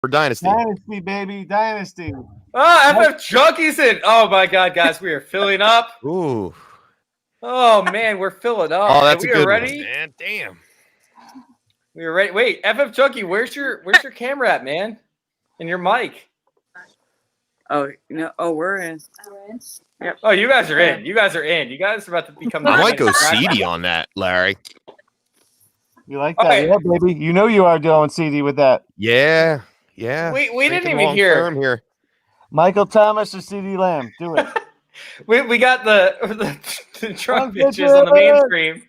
for Dynasty. Dynasty, baby. Dynasty. Oh, FF Junkies in. Oh, my God, guys. We are filling up. Ooh. Oh, man. We're filling up. Oh, that's we a good ready? one, man. Damn. We are ready. Wait, FF Junkie, where's your camera at, man? And your mic. Oh, we're in. Yep. Oh, you guys are in. You guys are in. You guys are about to become. I might go CD on that, Larry. You like that? Okay. Yeah, baby. You know you are going CD with that. Yeah. We didn't Thinking even long hear. term here. Michael Thomas or CD Lamb? Do it. We got the drunk bitches on the main screen.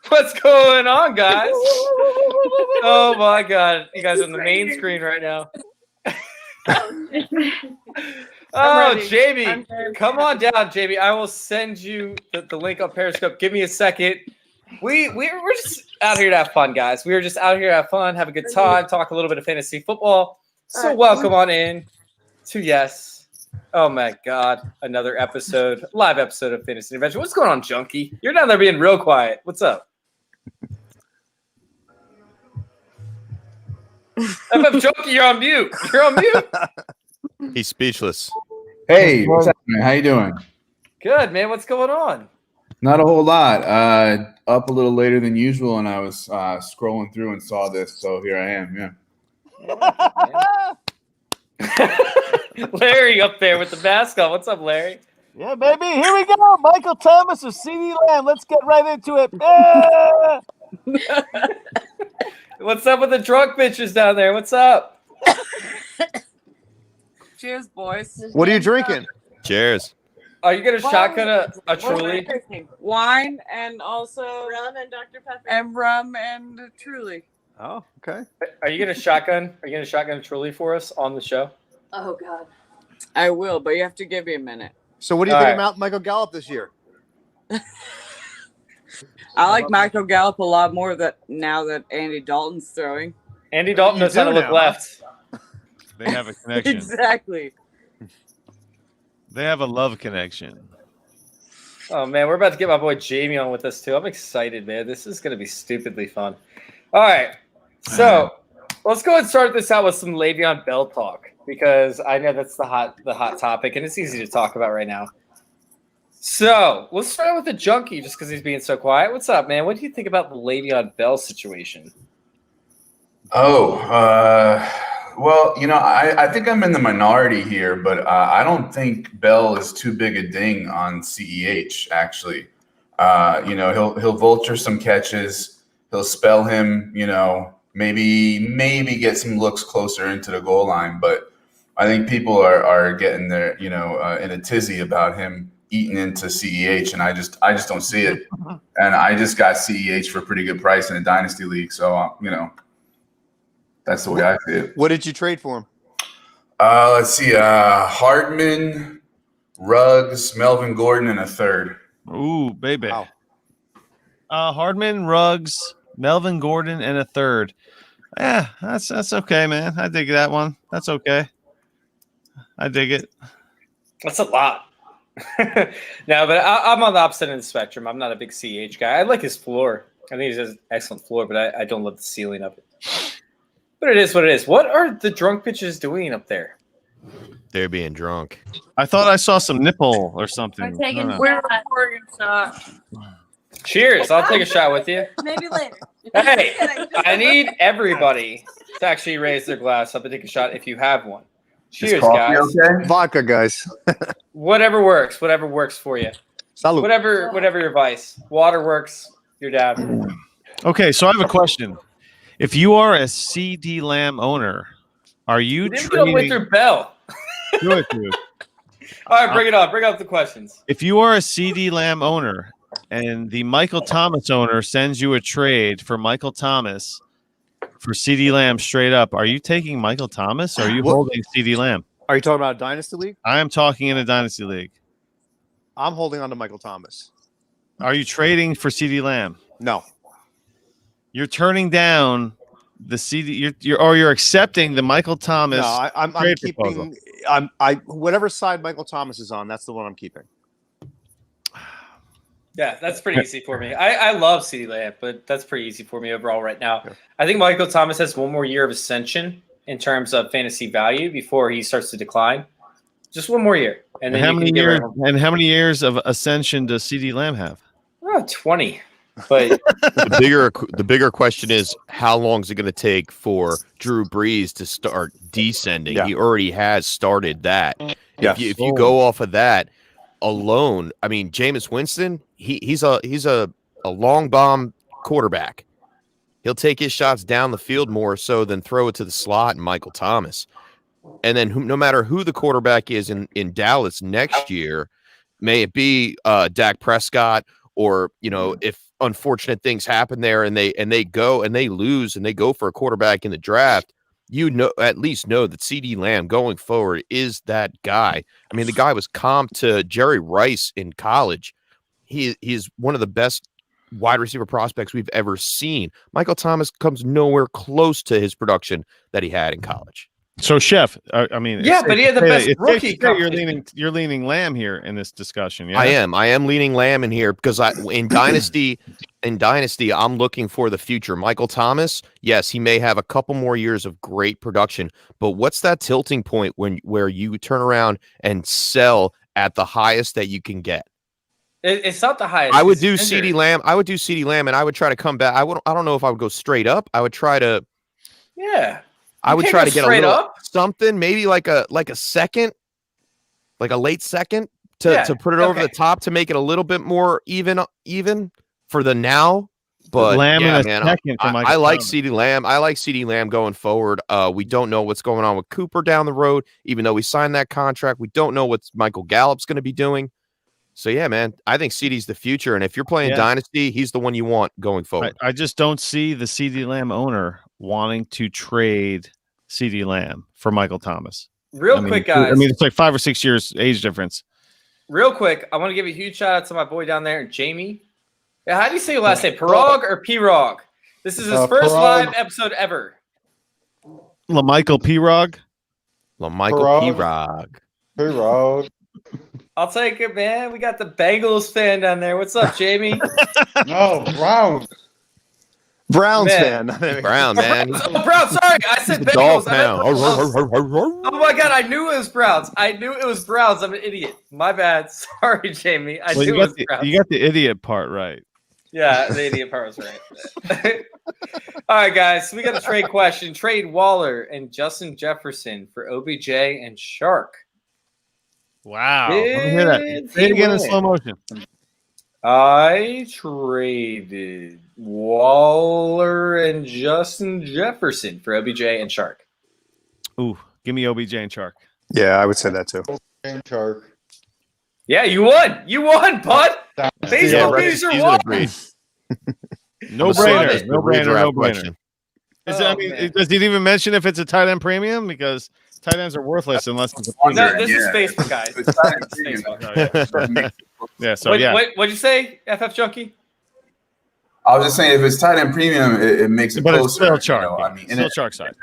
What's going on, guys? Oh my God, you guys are on the main screen right now. Oh, Jamie, come on down, Jamie. I will send you the link on Periscope. Give me a second. We're just out here to have fun, guys. We are just out here to have fun, have a good time, talk a little bit of fantasy football. So welcome on in to Yes. Oh my God, another live episode of Fantasy Adventure. What's going on, Junkie? You're down there being real quiet. What's up? FF Junkie, you're on mute. You're on mute. He's speechless. Hey, what's happening? How you doing? Good, man. What's going on? Not a whole lot. Up a little later than usual, and I was scrolling through and saw this, so here I am. Yeah. Larry up there with the mask on. What's up, Larry? Yeah, baby. Here we go. Michael Thomas or CD Lamb. Let's get right into it. Yeah! What's up with the drunk bitches down there? What's up? Cheers, boys. What are you drinking? Cheers. Are you gonna shotgun a Truly? Wine and also Rum and Dr. Pepper. and rum and Truly. Oh, okay. Are you gonna shotgun a Truly for us on the show? Oh God. I will, but you have to give me a minute. So what do you All think right. about Michael Gallup this year? I like Michael Gallup a lot more now that Andy Dalton's throwing. Andy Dalton You knows how to do look now. left. They have a connection. Exactly. They have a love connection. Oh man, we're about to get my boy Jamie on with us too. I'm excited, man. This is gonna be stupidly fun. All right, so let's go ahead and start this out with some Le'Veon Bell talk because I know that's the hot topic and it's easy to talk about right now. So let's start out with the junkie just because he's being so quiet. What's up, man? What do you think about the Le'Veon Bell situation? Well, I think I'm in the minority here, but I don't think Bell is too big a ding on CEH, actually. He'll vulture some catches. He'll spell him, maybe get some looks closer into the goal line. But I think people are getting there, in a tizzy about him eating into CEH, and I just don't see it. And I just got CEH for a pretty good price in a dynasty league, so that's the way I see it. What did you trade for him? Let's see. Hardman, Ruggs, Melvin Gordon, and a third. Ooh, baby. Wow. Hardman, Ruggs, Melvin Gordon, and a third. Yeah, that's okay, man. I dig that one. That's okay. I dig it. That's a lot. No, but I'm on the opposite end of the spectrum. I'm not a big CH guy. I like his floor. I think he has an excellent floor, but I don't love the ceiling of it. But it is what it is. What are the drunk bitches doing up there? They're being drunk. I thought I saw some nipple or something. I'm taking I don't know. We're pouring a shot. Cheers. I'll take a shot with you. Maybe later. Hey, I need everybody to actually raise their glass up and take a shot if you have one. Is Cheers, coffee guys. okay? Vodka, guys. Whatever works for you. Salud. Whatever your vice. Water works. You're down. Okay, so I have a question. If you are a CD Lamb owner, are you You didn't go with trading? your bell. Good, dude. All right, bring it on. Bring up the questions. If you are a CD Lamb owner and the Michael Thomas owner sends you a trade for Michael Thomas for CD Lamb straight up, are you taking Michael Thomas or are you What? holding CD Lamb? Are you talking about a dynasty league? I am talking in a dynasty league. I'm holding on to Michael Thomas. Are you trading for CD Lamb? No. You're turning down the CD. You're accepting the Michael Thomas. No, I'm trade keeping. proposal. Whatever side Michael Thomas is on, that's the one I'm keeping. Yeah, that's pretty easy for me. I love CeeDee Lamb, but that's pretty easy for me overall right now. Yeah. I think Michael Thomas has one more year of ascension. in terms of fantasy value before he starts to decline. Just one more year, and then how you many can get years? rid of him. And how many years of ascension does CD Lamb have? Oh, 20. But The bigger question is, how long is it going to take for Drew Brees to start descending? Yeah. He already has started that. Yes. If you go off of that alone, I mean, Jameis Winston, he's a long bomb quarterback. He'll take his shots down the field more so than throw it to the slot and Michael Thomas. And then no matter who the quarterback is in Dallas next year, may it be Dak Prescott, or, you know, if unfortunate things happen there and they go and they lose and they go for a quarterback in the draft, you know, at least know that CD Lamb going forward is that guy. I mean, the guy was comped to Jerry Rice in college. He's one of the best wide receiver prospects we've ever seen. Michael Thomas comes nowhere close to his production that he had in college. So, Chef, I mean, yeah, but he had the best rookie. You're leaning Lamb here in this discussion. Yeah, I am leaning Lamb in here because in Dynasty, I'm looking for the future. Michael Thomas, yes, he may have a couple more years of great production, but what's that tilting point where you turn around and sell at the highest that you can get? It's not the highest. I would do CD Lamb. I would do CD Lamb, and I would try to come back. I don't know if I would go straight up. I would try to. Yeah. I would try to get a little up. something, maybe like a second, like a late second to put it over the top to make it a little bit more even for the now. But Lamb yeah, in a man, second for Michael I like Thomas. CD Lamb. I like CD Lamb going forward. We don't know what's going on with Cooper down the road, even though we signed that contract. We don't know what Michael Gallup's going to be doing. So yeah, man, I think CD's the future, and if you're playing Dynasty, he's the one you want going forward. I just don't see the CD Lamb owner wanting to trade CD Lamb for Michael Thomas. Quick, guys. I mean, it's like 5 or 6 years age difference. Real quick, I want to give a huge shout out to my boy down there, Jamie. Yeah, how do you say your last name? Pirog or Pirog? This is his first live episode ever. LaMichael Pirog. LaMichael Pirog. Pirog. I'll take it, man. We got the Bengals fan down there. What's up, Jamie? No, Browns Man. fan. Brown, man. Oh, Browns. Sorry, I said Bengals. Dog I meant pound. Browns. Oh my god, I knew it was Browns. I'm an idiot. My bad. Sorry, Jamie. I knew it was Browns. You got the idiot part right. Yeah, the idiot part was right. All right, guys. So we got a trade question. Trade Waller and Justin Jefferson for OBJ and Shark. Wow. Let me hear that. Say it again in slow motion. I traded Waller and Justin Jefferson for OBJ and Shark. Ooh, give me OBJ and Shark. Yeah, I would say that too. Shark. Yeah, you won. You won, bud. Baseball loser won. No brainer. No brainer. No brainer. Does he even mention if it's a tight end premium? Because tight ends are worthless unless it's a premium. No, this is Facebook, guys. What'd you say, FF Junkie? I was just saying, if it's tight end premium, it makes it But closer. it's still Shark. You know, I mean, still Shark side.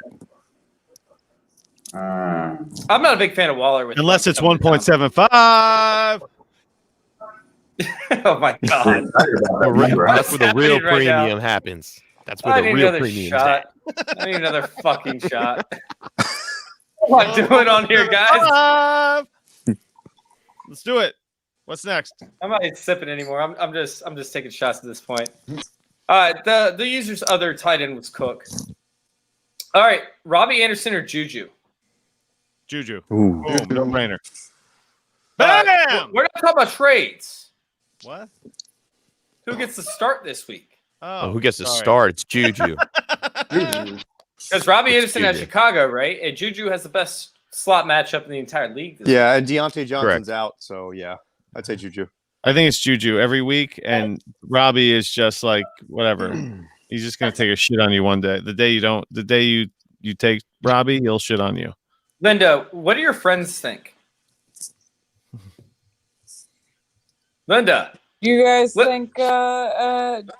I'm not a big fan of Waller. Unless it's 1.75. Oh my god! That's where the real right now. premium happens. That's where the real premium shot. I need another fucking shot. What am I doing on here, guys? Let's do it. What's next? I'm not even sipping anymore. I'm just taking shots at this point. All right, the user's other tight end was Cook. All right, Robbie Anderson or Juju? Juju. Ooh. Boom, no brainer. Bam! We're not talking about trades. What? Who gets to start this week? Who gets to start? It's Juju. Because Robbie Anderson at Chicago, right? And Juju has the best slot matchup in the entire league. Yeah, and Deontay Johnson's out, so yeah, I'd say Juju. I think it's Juju every week, and Robbie is just like whatever. He's just gonna take a shit on you one day. The day you take Robbie, he'll shit on you. Linda, what do your friends think? Linda, You guys think I'm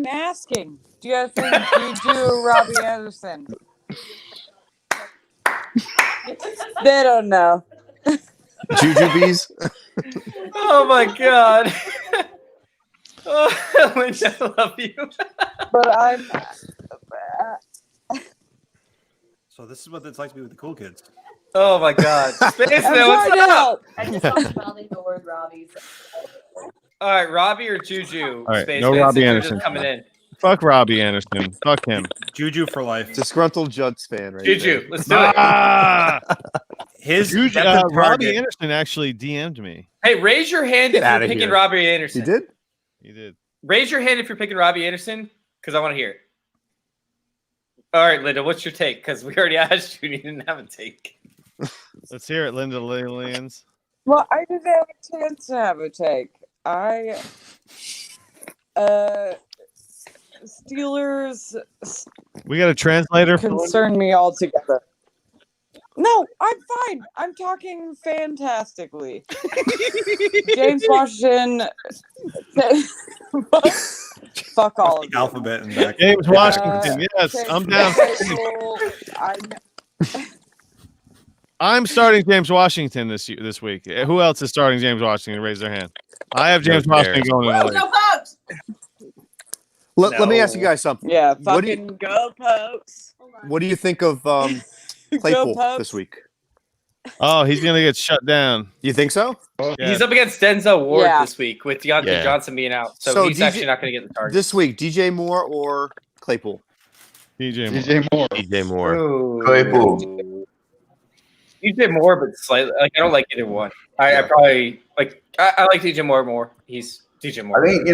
asking. Do you guys think Juju or Robbie Anderson? They don't know. Juju bees. oh my god. Oh, Linda, I love you. But I'm So this is what it's like to be with the cool kids. Oh my God, Spaceman, I'm what's trying to up? help. I just was mouthing the word Robbie. All right, Robbie or Juju? All right, Spaceman, no Robbie since you're Anderson. just coming in. Fuck Robbie Anderson. Fuck him. Juju for life. Disgruntled Jets fan, right? Juju, there. let's do it. Ah! His Juju, depth of Robbie target. Anderson actually DM'd me. Hey, raise your hand Get if you're outta picking here. Robbie Anderson. He did? He did. Raise your hand if you're picking Robbie Anderson, because I want to hear it. All right, Linda, what's your take? Because we already asked you, and you didn't have a take. Let's hear it, Linda Lillians. Well, I didn't have a chance to have a take. Steelers We got a translator. concern me altogether. No, I'm fine. I'm talking fantastically. James Washington. Fuck all of you. Alphabet and back. James Washington. Yes, James I'm down. Washington, I'm starting James Washington this week. Who else is starting James Washington? Raise their hand. I have James Washington going in the league. Go Pokes! Let me ask you guys something. Yeah, What do you- fucking go Pokes. What do you think of Claypool Pokes. this week? Oh, he's gonna get shut down. You think so? Yeah. He's up against Denzel Ward Yeah. this week with Deontay Yeah. Johnson being out, so, So he's DJ actually not going to get the target. This week, DJ Moore or Claypool? DJ Moore. DJ Moore. DJ Moore. Ooh. Claypool. DJ Moore, but slightly. Like I don't like either one. I probably like. I like DJ Moore more. He's DJ Moore. I think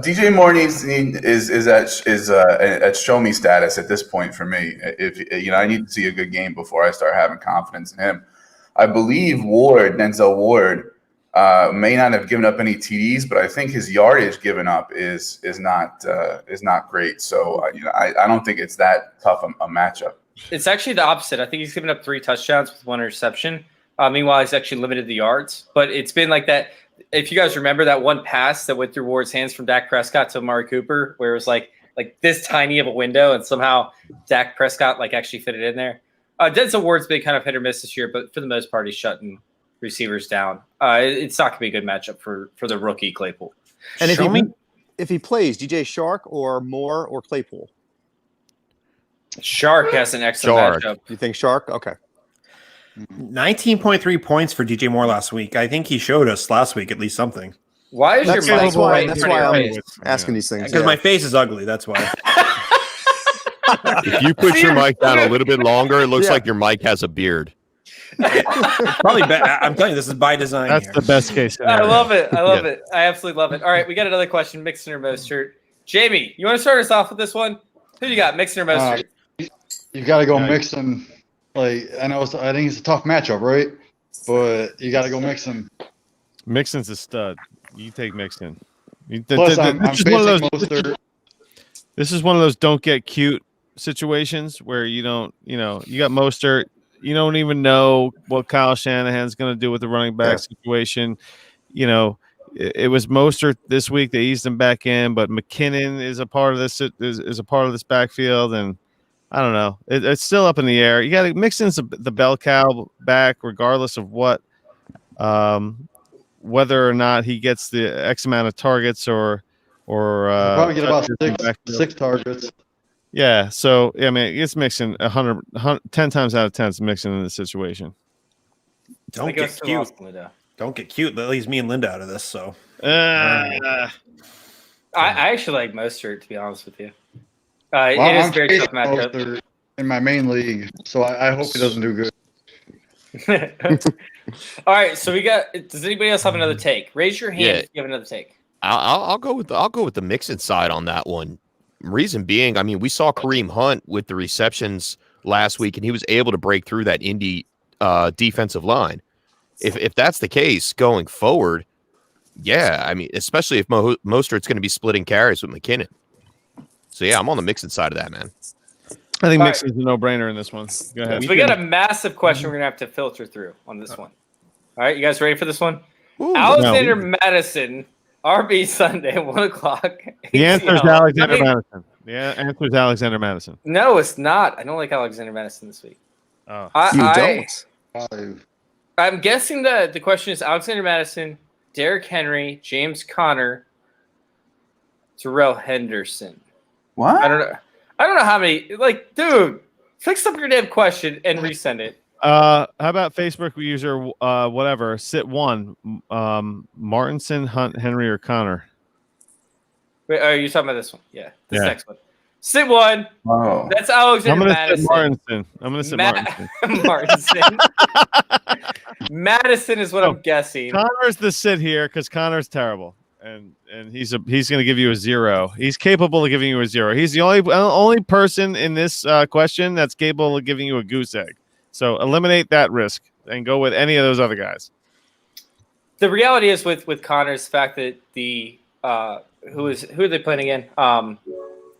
DJ Moore is at show me status at this point for me. If I need to see a good game before I start having confidence in him. I believe Denzel Ward, may not have given up any TDs, but I think his yardage given up is not great. So I don't think it's that tough a matchup. It's actually the opposite. I think he's given up 3 touchdowns with 1 interception. Meanwhile, he's actually limited the yards. But it's been like that. If you guys remember that one pass that went through Ward's hands from Dak Prescott to Amari Cooper, where it was like this tiny of a window, and somehow Dak Prescott actually fit it in there. Denzel Ward's been kind of hit or miss this year, but for the most part, he's shutting receivers down. It's not going to be a good matchup for the rookie Claypool. And if he plays, DJ Shark or Moore or Claypool? Shark has an excellent matchup. You think Shark? Okay. 19.3 points for DJ Moore last week. I think he showed us last week at least something. Why is That's your mic why right in that's front why of your I'm face? asking these things. Because yeah. my face is ugly. That's why. If you put your mic down a little bit longer, it looks Yeah. like your mic has a beard. Probably. I'm telling you, this is by design. That's here. the best case I scenario. love it. I love it. I absolutely love it. All right, we got another question. Mixon or Mostert? Jamie, you want to start us off with this one? Who you got, Mixon or Mostert? You got to go Nice. Mixon. I think it's a tough matchup, right? But you got to go Mixon. Mixon's a stud. You take Mixon. Plus, I'm This is one of facing those. Mostert. This is one of those don't get cute situations where you don't, you got Mostert. You don't even know what Kyle Shanahan's going to do with the running back situation. It was Mostert this week. They eased him back in, but McKinnon is a part of this is a part of this backfield, and I don't know. It's still up in the air. You got to Mixon's the bell cow back, regardless of what, whether or not he gets the X amount of targets or Probably get about touches in the backfield. 6 targets. Yeah, so I mean, it's Mixon 100, 10 times out of 10. It's Mixon in this situation. Don't I think it was get too cute. awesome, Linda. Don't get cute. That leaves me and Linda out of this. So I actually like Mostert, to be honest with you. Well, it is I'm a very facing tough matchup. Mostert in my main league, so I hope he doesn't do good. All right, so we got. Does anybody else have another take? Raise your hand Yeah. if you have another take. I'll go with the Mixon side on that one. Reason being, I mean, we saw Kareem Hunt with the receptions last week, and he was able to break through that Indy defensive line. If that's the case going forward, yeah, I mean, especially if Mostert's going to be splitting carries with McKinnon. So yeah, I'm on the Mixon side of that, man. I think All Mixon's a no-brainer in this one. Go ahead. So we got a massive question we're gonna have to filter through on this one. All right, you guys ready for this one? Ooh, Alexander Madison, RB Sunday, 1:00. The answer is ATL. Alexander I mean, Madison. The answer is Alexander Madison. No, it's not. I don't like Alexander Madison this week. Oh. You don't? I'm guessing the question is Alexander Madison, Derrick Henry, James Conner, Terrell Henderson. What? I don't know how many. Like, dude, Fix up your damn question and resend it. How about Facebook user whatever sit one Martinson, Hunt, Henry, or Connor? Wait, are you talking about this one? Yeah, this Yeah. next one. Sit one. Oh, That's Alexander I'm gonna sit Madison. Martinson. I'm gonna sit Martinson. Martinson. Madison is what I'm guessing. Connor's the sit here because Connor's terrible, and he's gonna give you a 0. He's capable of giving you a 0. He's the only person in this question that's capable of giving you a goose egg. So eliminate that risk and go with any of those other guys. The reality is with Connor's fact that the who are they playing again?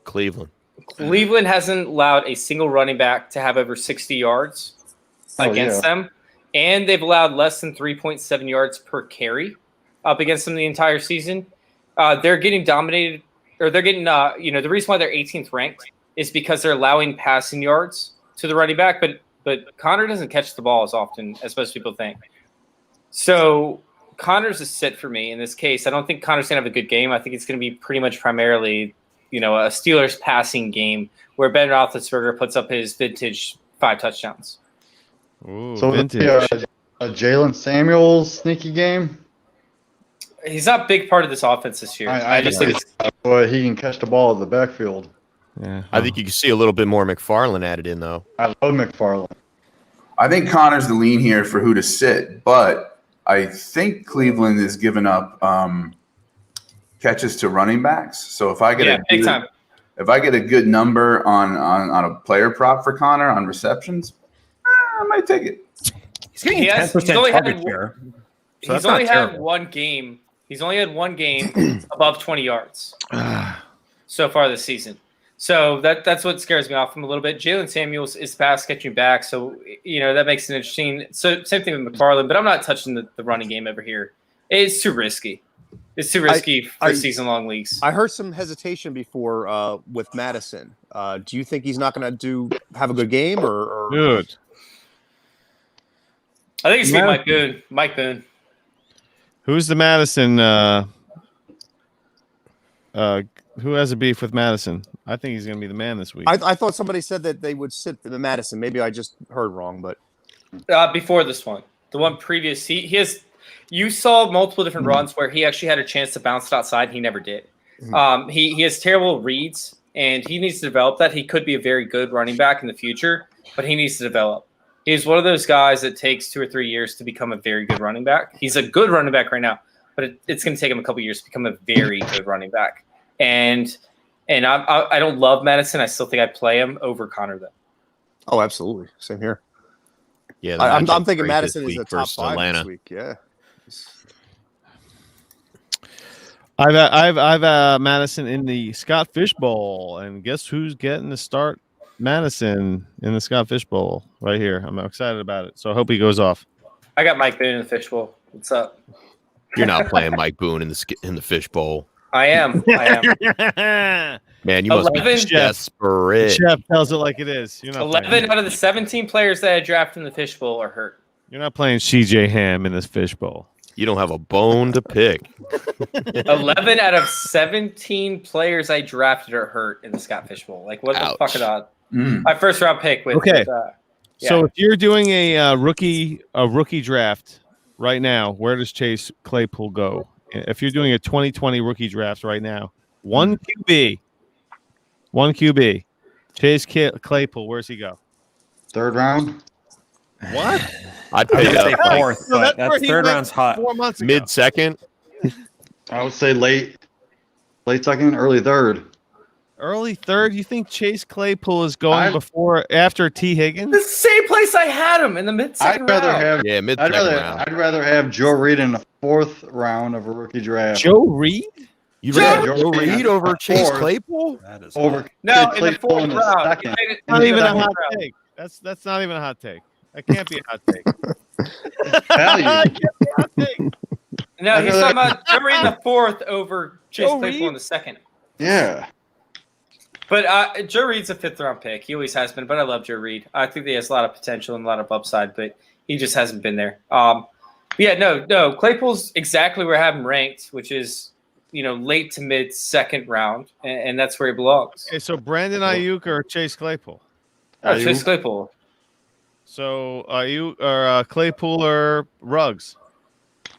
Cleveland. Cleveland hasn't allowed a single running back to have over 60 yards against them, and they've allowed less than 3.7 yards per carry up against them the entire season. They're getting dominated, or they're getting the reason why they're 18th ranked is because they're allowing passing yards to the running back, but Connor doesn't catch the ball as often as most people think. So Connor's a sit for me in this case. I don't think Connor's going to have a good game. I think it's going to be pretty much primarily, a Steelers passing game where Ben Roethlisberger puts up his vintage 5 touchdowns. Ooh, So vintage. a Jalen Samuels sneaky game. He's not a big part of this offense this year. I just think it's But he can catch the ball at the backfield. Yeah. I think you can see a little bit more McFarland added in, though. I love McFarland. I think Connor's the lean here for who to sit, but I think Cleveland is giving up catches to running backs. So if I get big time. if I get a good number on a player prop for Connor on receptions, I might take it. He's getting He has- 10% he's only had target one- share. So He's that's only not had terrible. one game. He's only had one game above 20 yards so far this season. So that's what scares me off him a little bit. Jalen Samuels is pass catching back, so that makes it interesting. So same thing with McFarland, but I'm not touching the running game over here. It's too risky. It's too risky for season-long leagues. I heard some hesitation before with Madison. Do you think he's not going to have a good game, or? Dude. I think it's gonna be Mike Boone. Who's the Madison? Who has a beef with Madison? I think he's going to be the man this week. I thought somebody said that they would sit the Madison. Maybe I just heard wrong, but Before this one, the one previous, he has. You saw multiple different runs where he actually had a chance to bounce it outside. He never did. He has terrible reads, and he needs to develop that. He could be a very good running back in the future, but he needs to develop. He's one of those guys that takes 2 or 3 years to become a very good running back. He's a good running back right now, but it's going to take him a couple years to become a very good running back. And I don't love Madison. I still think I'd play him over Connor, though. oh, absolutely, same here. Yeah, the I'm matchup's thinking great Madison this is a week top versus 5 Atlanta. this week. Yeah. I've Madison in the Scott Fish Bowl, and guess who's getting to start Madison in the Scott Fish Bowl right here? I'm excited about it, so I hope he goes off. I got Mike Boone in the fishbowl. What's up? You're not playing Mike Boone in the fishbowl. I am. Man, you must be 11 desperate. Chef tells it like it is. You're not 11 playing. out of the 17 players that I drafted in the fishbowl are hurt. You're not playing CJ Ham in this Fish Bowl. You don't have a bone to pick. 11 out of 17 players I drafted are hurt in the Scott Fish Bowl. Like, what the fuck are that? My first round pick with. Okay. Yeah. So if you're doing a rookie draft right now, where does Chase Claypool go? If you're doing a 2020 rookie draft right now, one QB, Chase Claypool, where's he go? 3rd round. What? I'd I would pick say up like 4th, but where that's he 3rd went round's hot. 4 months ago. mid-second. I would say late 2nd, early 3rd. Early 3rd. You think Chase Claypool is going after T. Higgins? The same place I had him in the mid-second round. Yeah, mid-second round. I'd rather have Joe Reed in the 4th round of a rookie draft. Joe Reed? You Yeah, rather Joe Reed Reed over Chase 4th. Claypool? That is Over No, in the Claypool 4th in the round. 2nd. Not even a Second hot round. take. That's not even a hot take. That can't be a hot take. Value. That can't be a hot take. No, he's talking about Joe Reed in the 4th over Chase Joe Claypool Reed? in the 2nd. Yeah. But Joe Reed's a 5th round pick. He always has been, but I love Joe Reed. I think he has a lot of potential and a lot of upside, but he just hasn't been there. No. Claypool's exactly where I have him ranked, which is late to mid 2nd round, and that's where he belongs. Okay, so Brandon Ayuk or Chase Claypool? Chase Claypool. So are you or Claypool or Ruggs?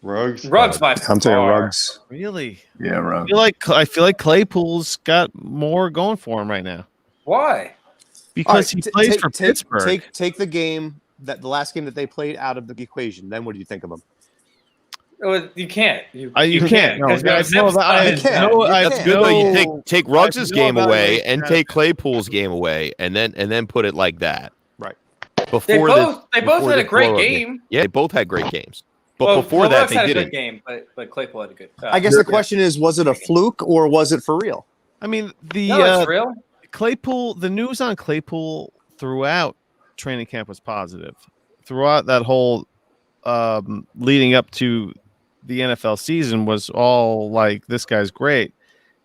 Ruggs. Ruggs by I'm taking far. Ruggs. Really? Yeah, Ruggs. I feel like Claypool's got more going for him right now Why? because All right, he plays for Pittsburgh. Take the game the last game that they played out of the equation. Then what do you think of them? Oh, you can't. You can't. No, because I know that- I You can't. know- You I That's can't. good though. You know- take Ruggs' I know game about away it. and take Claypool's game away, and then put it like that. Right. Before They both before had a this great blow-up game. Yeah, they both had great games. But Well, before that, Ruggs they had a didn't. good game, but Claypool had a good. I guess the question is, was it a fluke or was it for real? I mean, the No, it's real. Claypool, the news on Claypool throughout training camp was positive. Throughout that whole leading up to the NFL season was all like, this guy's great.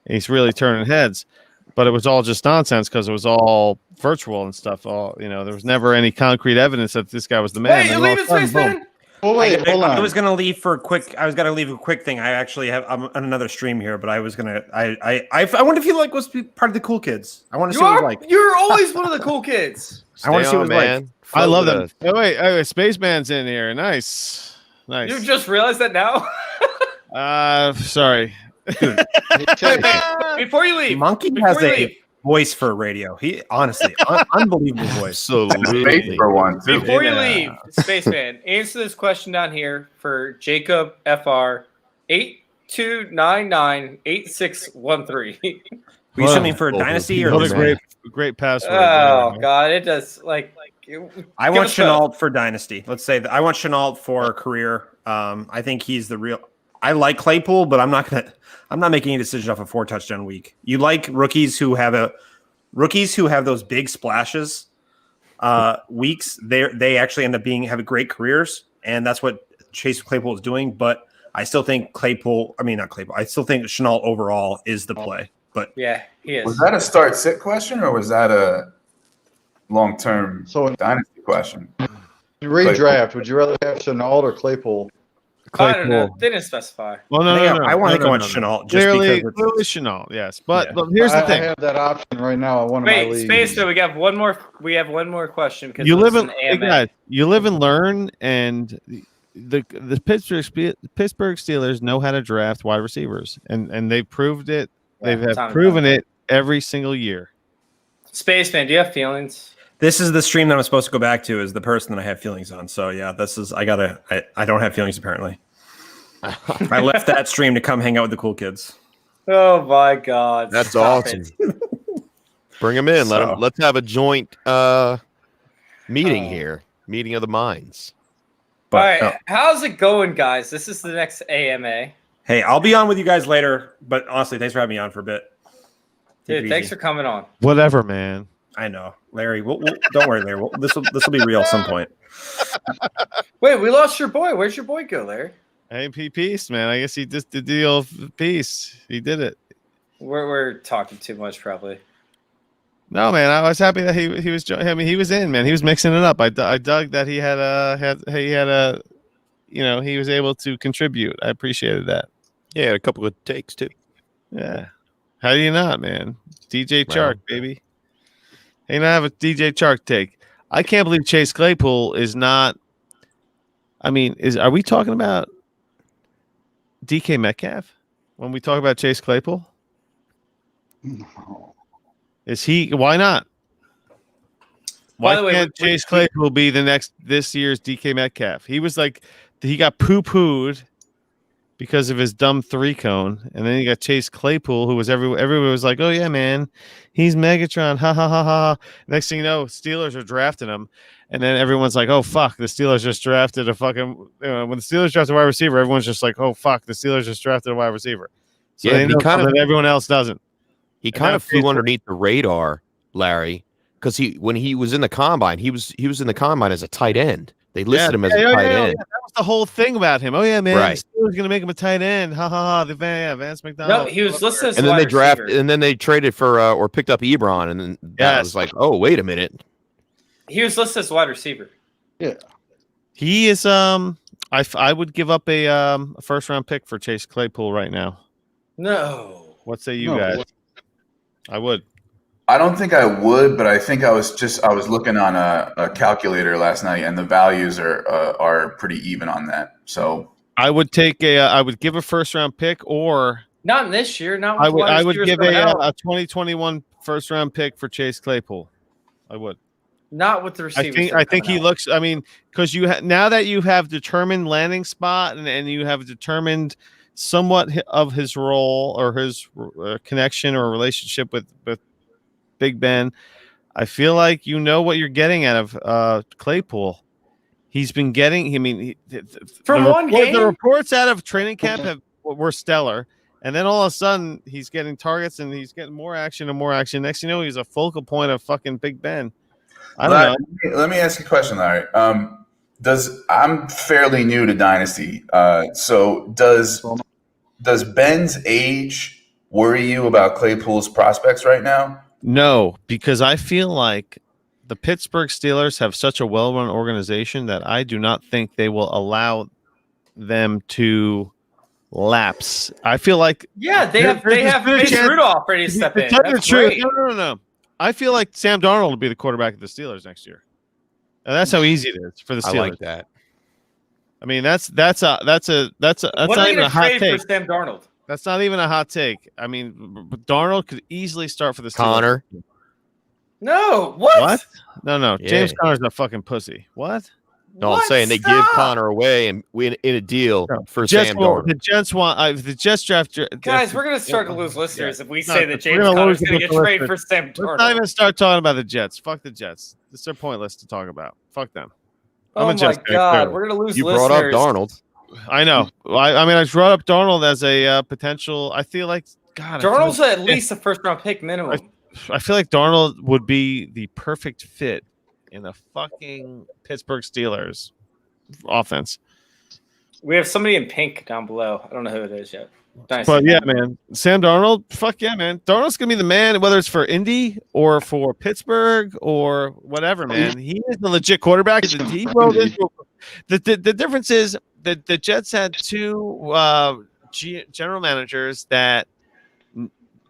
And he's really turning heads. But it was all just nonsense because it was all virtual and stuff. All there was never any concrete evidence that this guy was the man. Hey, you And all leaving of a sudden, Space boom. Man? Oh wait, hold on. I was gonna leave for a quick. I was gonna leave a quick thing. I actually have. I'm on another stream here, but I was gonna. I wonder if you like was part of the cool kids. I want to You see what it are. was like. You're always one of the cool kids. I want to Stay see what on, it was man. like. I love Float them. with Oh, wait, Spaceman's in here. Nice. You just realized that now. Sorry. Before you leave, Monkey before has you a leave, voice for radio. He honestly, unbelievable voice. Absolutely. Made for one too. before you Yeah. leave, Spaceman, answer this question down here for Jacob FR 82998613. Were you sending for a Oh, dynasty or What a this man. great password. Oh God, it does like. I give want us Chenault for dynasty. Let's say that I want Chenault for career. I think he's the real. I like Claypool, but I'm not making a decision off a 4-touchdown week. You like rookies who have those big splashes weeks. They actually end up having great careers, and that's what Chase Claypool is doing. But I still think not Claypool. I still think Chenault overall is the play. But Yeah, he is. Was that a start-sit question or was that a long-term dynasty question? You redraft. Would you rather have Chenault or Claypool? I don't know. They didn't specify. Well, no. I want to go on Chenault just Clearly because Chenault, yes. But Yeah. here's the I thing. have that option right now on one of my Wait, leagues. Space. So we have one more. We have one more question because You live this in is hey, an AMA. guys, you live and learn, and the Pittsburgh Steelers know how to draft wide receivers, and they've proved it. Yeah, They've time proven and it every single year. Spaceman, do you have feelings? this is the stream that I'm supposed to go back to is the person that I have feelings on. So yeah, I don't have feelings apparently. I left that stream to come hang out with the cool kids. Oh my God, That's stop awesome. it. Bring them in. So- Let's have a joint meeting here. Meeting of the minds. All But right, how's it going, guys? This is the next AMA. hey, I'll be on with you guys later. But honestly, thanks for having me on for a bit. Take Dude, it thanks easy. for coming on. Whatever, man. I know, Larry. Don't worry, Larry. This will be real at some point. Wait, we lost your boy. Where's your boy go, Larry? Hey, peace, man. I guess he just did the deal of peace. He did it. We're talking too much, probably. No, man. I was happy that he was. I mean, he was in, man. He was mixing it up. I dug that he had a he was able to contribute. I appreciated that. Yeah, a couple of takes too. Yeah. How do you not, man? DJ Chark, Right. baby. Hey, now I have a DJ Chark take. I can't believe Chase Claypool is not. I mean, are we talking about DK Metcalf when we talk about Chase Claypool? No. Is he? Why not? Why By the way, can't Chase Claypool be this year's DK Metcalf? He was like, he got poo-pooed because of his dumb 3-cone, and then you got Chase Claypool, who was everybody was like, oh yeah, man, he's Megatron, ha ha ha ha. Next thing you know, Steelers are drafting him, and then everyone's like, oh fuck, the Steelers just drafted a fucking. When the Steelers drafted a wide receiver, everyone's just like, oh fuck, the Steelers just drafted a wide receiver. So Yeah, they he know kind of- that everyone else doesn't. He And kind now of flew Chase- underneath the radar, Larry, because when he was in the combine, he was in the combine as a tight end. They listed him as a tight end. That was the whole thing about him. Oh yeah, man, Right. the Steelers gonna make him a tight end. Ha ha ha. Vance McDonald. No, he was listed as And then wide they drafted, receiver. and then they traded for or picked up Ebron, and then that Yes. was like, oh wait a minute. He was listed as wide receiver. He is. I would give up a first round pick for Chase Claypool right now. No. What say you No. guys? I would. I don't think I would, but I think I was looking on a calculator last night, and the values are pretty even on that. So I would take I would give a first round pick, or Not in this year. Not. I With would receivers give coming out. a 2021 first round pick for Chase Claypool. I would. Not with the receivers. I think he looks. I mean, because now that you have determined landing spot and you have determined somewhat of his role or his connection or relationship with Big Ben, I feel like you know what you're getting out of Claypool. He's been getting. I mean, From one game? the reports out of training camp were stellar, and then all of a sudden he's getting targets and he's getting more action and more action. Next thing you know, he's a focal point of fucking Big Ben. I don't know. Let me ask you a question, Larry. I'm fairly new to Dynasty, so does Ben's age worry you about Claypool's prospects right now? No, because I feel like the Pittsburgh Steelers have such a well-run organization that I do not think they will allow them to lapse. I feel like they have Mason Rudolph ready to step in. That's true. great. No. I feel like Sam Darnold will be the quarterback of the Steelers next year, and that's how easy it is for the Steelers. I like that. I mean, that's not even a hot take. For Sam Darnold? That's not even a hot take. I mean, Darnold could easily start for the Steelers. Connor. No, what? No. Yeah. James Conner's a fucking pussy. What? No, I'm saying they give Connor away and in a deal for Sam Darnold. The Jets want the Jets draft. Guys, we're gonna start to lose listeners if we No, say that we're James gonna Conner's lose gonna get the traded listeners. for Sam Let's not Darnold. even start talking about the Jets. Fuck the Jets. They're pointless to talk about. Fuck them. Oh my Jets fan, God, clearly. we're gonna lose You listeners. brought up Darnold. I know. I mean, I brought up Darnold as a potential. I feel like God. Darnold's at least a first round pick minimum. I feel like Darnold would be the perfect fit in a fucking Pittsburgh Steelers offense. We have somebody in pink down below. I don't know who it is yet. But yeah, man, Sam Darnold. Fuck yeah, man. Darnold's gonna be the man, whether it's for Indy or for Pittsburgh or whatever, man. He is the legit quarterback. He rolled into the difference is that the Jets had two general managers that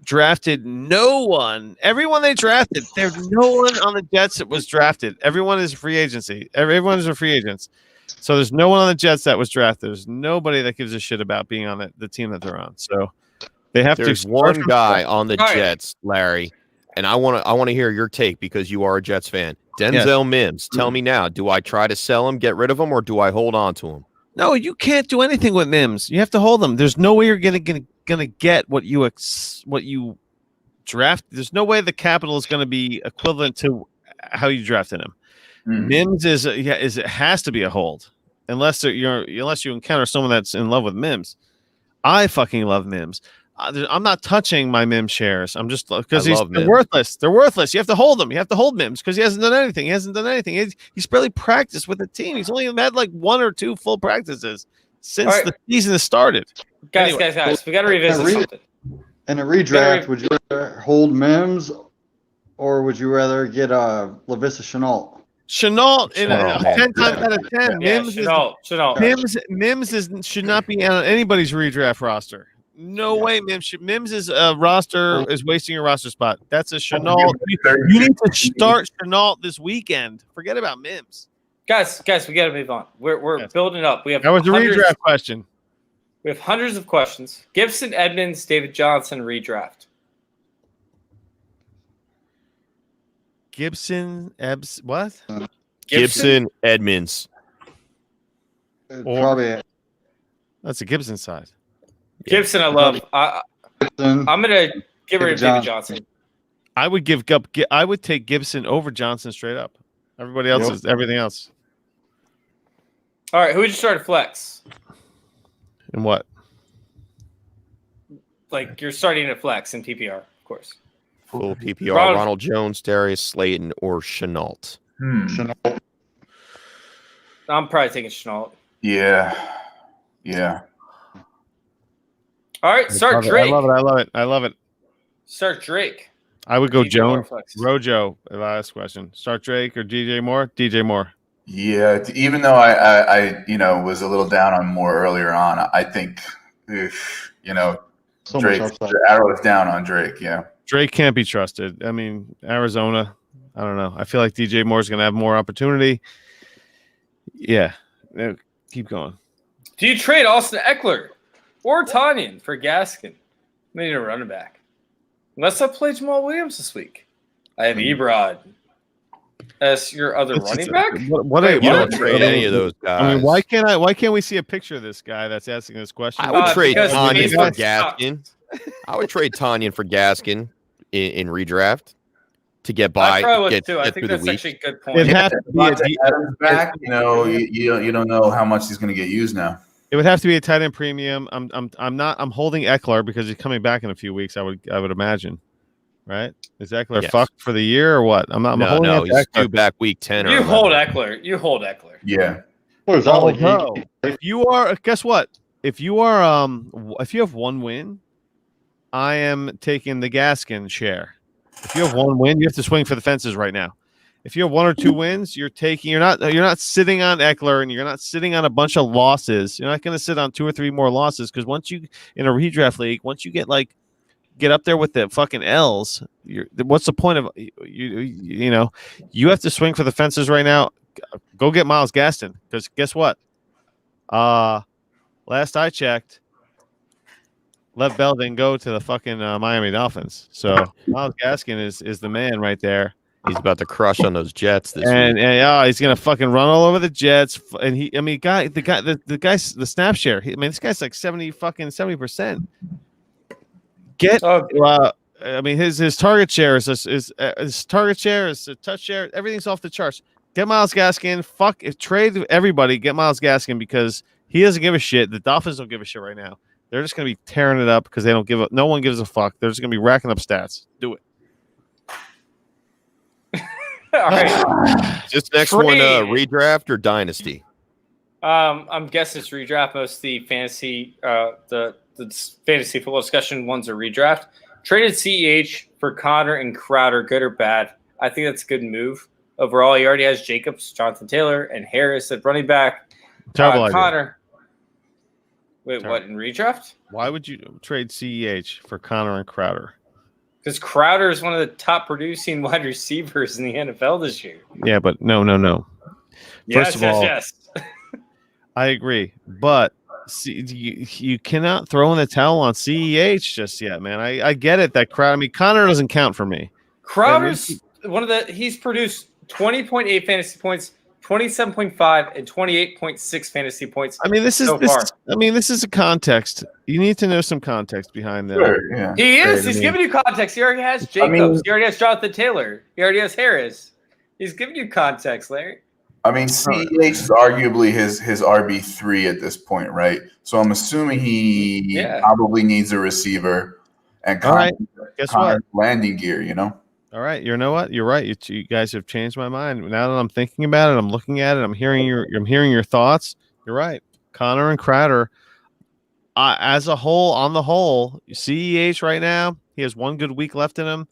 drafted no one. Everyone they drafted, there's no one on the Jets that was drafted. Everyone is free agency. Everyone's a free agents. So there's no one on the Jets that was drafted. There's nobody that gives a shit about being on the team that they're on. So they have There's to. one guy on the All right. Jets, Larry, and I want to hear your take because you are a Jets fan. Denzel Mims. Tell me now, do I try to sell him, get rid of him, or do I hold on to him? No, you can't do anything with Mims. You have to hold him. There's no way you're gonna get what you draft. There's no way the capital is going to be equivalent to how you drafted him. Mims it has to be a hold unless you encounter someone that's in love with Mims. I fucking love Mims. I'm not touching my Mims shares. I'm just because they're worthless. They're worthless. You have to hold them. You have to hold Mims because he hasn't done anything. He's barely practiced with the team. He's only had like 1 or 2 full practices since the season has started. Guys, we got to revisit something. In a redraft, would you rather hold Mims or would you rather get Laviska Shenault? Shenault in 10 times out of 10. Yeah, Mims should not be on anybody's redraft roster. No way, Mims is a roster is wasting your roster spot. That's a Shenault. You need to start Shenault this weekend. Forget about Mims. Guys, we got to move on. We're building up. We have that was the redraft question. We have hundreds of questions. Gibson, Edmonds, David Johnson, redraft. Gibson, what? Gibson, Edmonds. Probably. That's a Gibson side. Gibson, I love. I'm gonna give rid of David Johnson. I would take Gibson over Johnson straight up. Everybody else is everything else. All right, who would you start at flex? And what? Like you're starting at flex in PPR, of course. Full PPR. Ronald Jones, Darius Slayton, or Shenault. Shenault. I'm probably taking Shenault. Yeah. All right, start Drake. I love it. Start Drake. I would go Jones. Rojo. Last question. Start Drake or DJ Moore? DJ Moore. Yeah, even though I was a little down on Moore earlier on, I think so Drake, the arrow is down on Drake. Yeah. Drake can't be trusted. I mean, Arizona. I don't know. I feel like DJ Moore's going to have more opportunity. Yeah, keep going. Do you trade Austin Eckler or Tanyan for Gaskin? They need a running back. Unless I play Jamal Williams this week. I have Ebrod as your other running back. What you don't trade any of those guys. I mean, why can't we see a picture of this guy that's asking this question? I would trade because Tanyan for Facebook Gaskin. I would trade Tanyan for Gaskin in redraft to get by. I probably would get, too. I get think through the that's week. actually a good point. It has to be a Devontae Adams back. You don't know how much he's going to get used now. It would have to be a tight end premium. I'm holding Eckler because he's coming back in a few weeks. I would imagine, right? Is Eckler Yes. fucked for the year or what? I'm holding No, up he's Eckler. due back week 10. You or hold 11. Eckler. You hold Eckler. Yeah. What is that like? No. If you are, guess what? If you are, if you have one win, I am taking the Gaskin share. If you have one win, you have to swing for the fences right now. If you have one or two wins, you're not sitting on Eckler and you're not sitting on a bunch of losses. You're not going to sit on 2 or 3 more losses because once you in a redraft league, once you get up there with the fucking L's, what's the point of you know, you have to swing for the fences right now. Go get Myles Gaskin because guess what? Last I checked, Lev Bell didn't go to the fucking Miami Dolphins. So Myles Gaskin is the man right there. He's about to crush on those Jets this And week. he's gonna fucking run all over the Jets. And the snap share. This guy's like 70%. His target share is his target share is a touch share. Everything's off the charts. Get Myles Gaskin. Trade everybody. Get Myles Gaskin because he doesn't give a shit. The Dolphins don't give a shit right now. They're just gonna be tearing it up because they don't give up. No one gives a fuck. They're just gonna be racking up stats. Do it. All right. This next one, redraft or dynasty? I'm guessing it's redraft. Most of the fantasy, the fantasy football discussion ones are redraft. Traded CEH for Connor and Crowder, good or bad? I think that's a good move. Overall, he already has Jacobs, Jonathan Taylor, and Harris at running back. Terrible idea. Connor. Wait, Terrible. what, in redraft? Why would you trade CEH for Connor and Crowder? Because Crowder is one of the top producing wide receivers in the NFL this year. Yeah, but no. Yes, First of all, yes. I agree, but you cannot throw in the towel on CEH just yet, man. I get it that Crowder. I mean, Connor doesn't count for me. Crowder's he's produced 20.8 fantasy points, 27.5, and 28.6 fantasy points. I mean, this is a context. You need to know some context behind that. Sure, yeah. He is. He's I mean, giving you context. He already has Jacobs. He already has Jonathan Taylor. He already has Harris. He's giving you context, Larry. I mean, CEH is arguably his RB3 at this point, right? So I'm assuming he probably needs a receiver and Guess what? landing gear, you know? All right, you know what? You're right. You guys have changed my mind. Now that I'm thinking about it, I'm looking at it. I'm hearing your thoughts. You're right. Connor and Crowder, as a whole, on the whole, CEH right now, he has one good week left in him.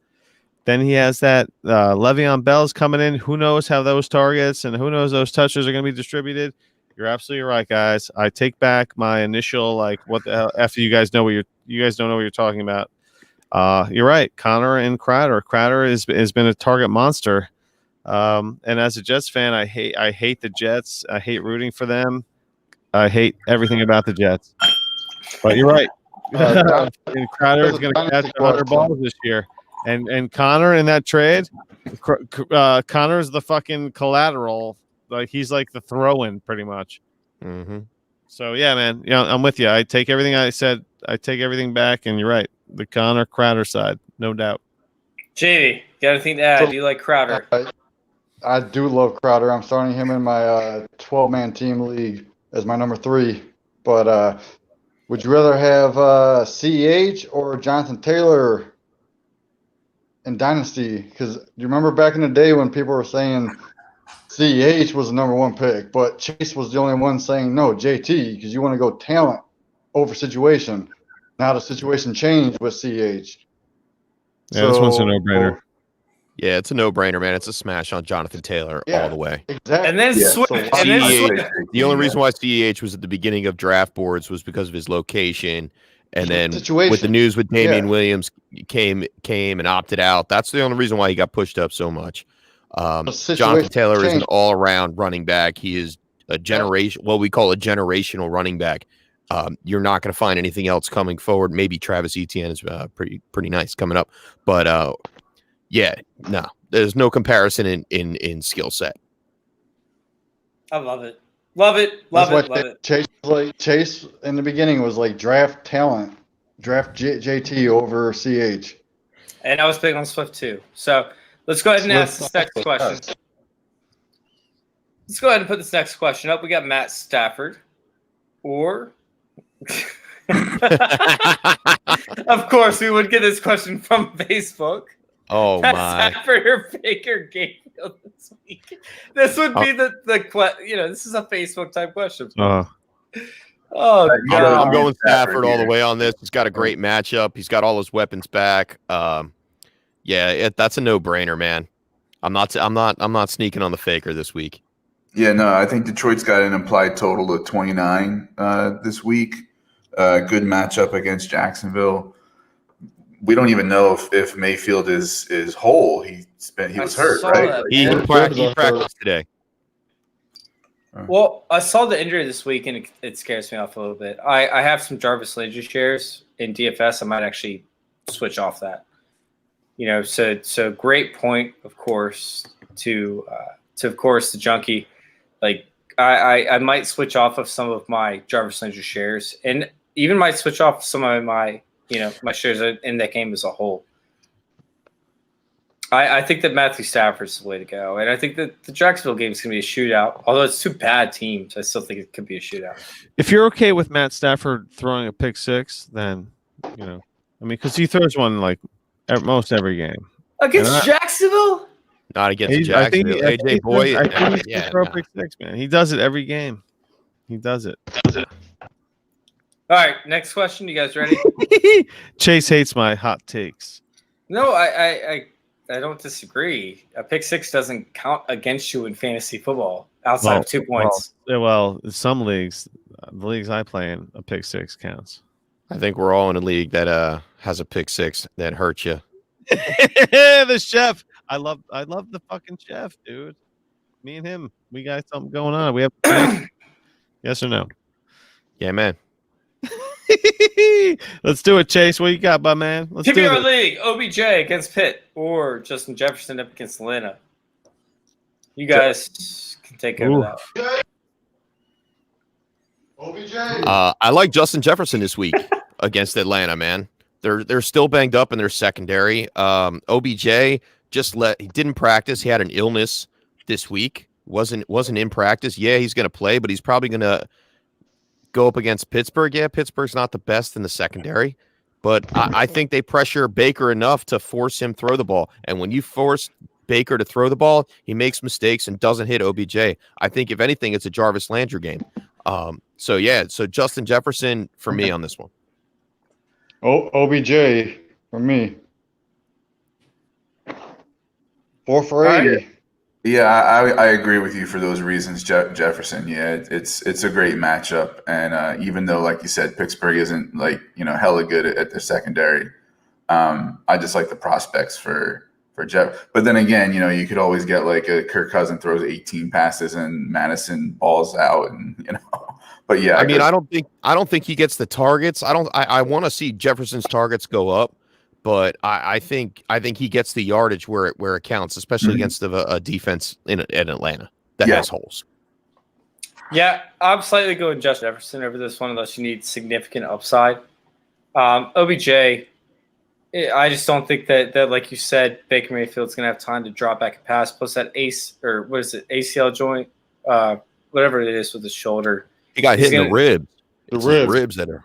Then he has that Le'Veon Bell's coming in. Who knows how those targets and who knows those touches are going to be distributed? You're absolutely right, guys. I take back my initial what the hell after you guys know what you guys don't know what you're talking about. You're right, Connor and Crowder. Crowder has been a target monster. And as a Jets fan, I hate the Jets. I hate rooting for them. I hate everything about the Jets. But you're right. And Crowder is going to catch 100 balls this year. And Connor in that trade, Connor is the fucking collateral. Like he's like the throw-in pretty much. Mm-hmm. So yeah, man. Yeah, I'm with you. I take everything I said. I take everything back, and you're right. The Connor Crowder side, no doubt. JD, got anything to add? Do you like Crowder? I do love Crowder. I'm starting him in my 12-man team league as my number 3. But would you rather have CEH or Jonathan Taylor in Dynasty? Because do you remember back in the day when people were saying CEH was the number 1 pick, but Chase was the only one saying no, JT, because you want to go talent over situation. Now the situation changed with CEH. Yeah, this one's a no-brainer. Yeah, it's a no-brainer, man. It's a smash on Jonathan Taylor all the way. Exactly. And then Swift. CEH, the only reason why CEH was at the beginning of draft boards was because of his location And then Situation. with the news with Damian Yeah. Williams came and opted out. That's the only reason why he got pushed up so much. situation Jonathan Taylor is an changed. all-around running back. He is a generation, what we call a generational running back. You're not going to find anything else coming forward. Maybe Travis Etienne is pretty nice coming up, but yeah, no, there's no comparison in skill set. I love it. Love it. Love That's it. why Love it. Chase in the beginning was like draft talent, draft JT over CH. And I was big on Swift too. So let's go ahead and ask this next question. Let's go ahead and put this next question up. We got Matt Stafford or of course we would get this question from Facebook. Oh Matt my! Stafford or Baker Mayfield this week. This would be the this is a Facebook type question. Oh, Oh I'm god. going Stafford Stafford all the here. way on this. He's got a great matchup. He's got all his weapons back. That's a no-brainer, man. I'm not sneaking on the faker this week. Yeah, no, I think Detroit's got an implied total of 29 this week. Good matchup against Jacksonville. We don't even know if Mayfield is whole. He was hurt, saw right? that. He Yeah. practiced today. Well, I saw the injury this week, and it scares me off a little bit. I have some Jarvis Landry shares in DFS. I might actually switch off that. So great point, of course, to of course the junkie. Like I might switch off of some of my Jarvis Landry shares, and even might switch off some of my my shares in that game as a whole. I think that Matthew Stafford's the way to go. And I think that the Jacksonville game is going to be a shootout. Although it's two bad teams, I still think it could be a shootout. if you're okay with Matt Stafford throwing a pick six, then because he throws one like most every game. Against Jacksonville? Not against I think Jacksonville. AJ he's Boy. gonna Yeah, throw a nah. pick six, man. He does it every game. He does it. All right, next question. You guys ready? Chase hates my hot takes. No, I don't disagree. A pick six doesn't count against you in fantasy football outside of 2 points. Well, in some leagues, the leagues I play in, a pick six counts. I think we're all in a league that has a pick six that hurts you. The chef. I love the fucking chef, dude. Me and him, we got something going on. We have yes or no? Yeah, man. Let's do it, Chase. What you got, my man? Let's do PPR it. League, OBJ against Pitt or Justin Jefferson up against Atlanta. You guys can take over that. OBJ. I like Justin Jefferson this week against Atlanta, man. They're still banged up in their secondary. OBJ he didn't practice. He had an illness this week. Wasn't in practice. Yeah, he's gonna play, but he's probably gonna go up against Pittsburgh. Yeah, Pittsburgh's not the best in the secondary, but I think they pressure Baker enough to force him throw the ball. And when you force Baker to throw the ball, he makes mistakes and doesn't hit OBJ. I think if anything, it's a Jarvis Landry game. So Justin Jefferson for me on this one. OBJ for me. 4 for 80. Yeah, I agree with you for those reasons, Jefferson. Yeah, it's a great matchup, and even though, like you said, Pittsburgh isn't hella good at their secondary, I just like the prospects for Jeff. But then again, you could always get like a Kirk Cousins throws 18 passes and Madison balls out, and But yeah, I don't think he gets the targets. I want to see Jefferson's targets go up. But I think he gets the yardage where it counts, especially against a defense in Atlanta that has holes. Yeah, I'm slightly going Justin Jefferson over this one, unless you need significant upside. OBJ, I just don't think that like you said, Baker Mayfield's going to have time to drop back and pass. Plus that ACL joint, whatever it is with his shoulder. He got hit in the ribs. The ribs that are.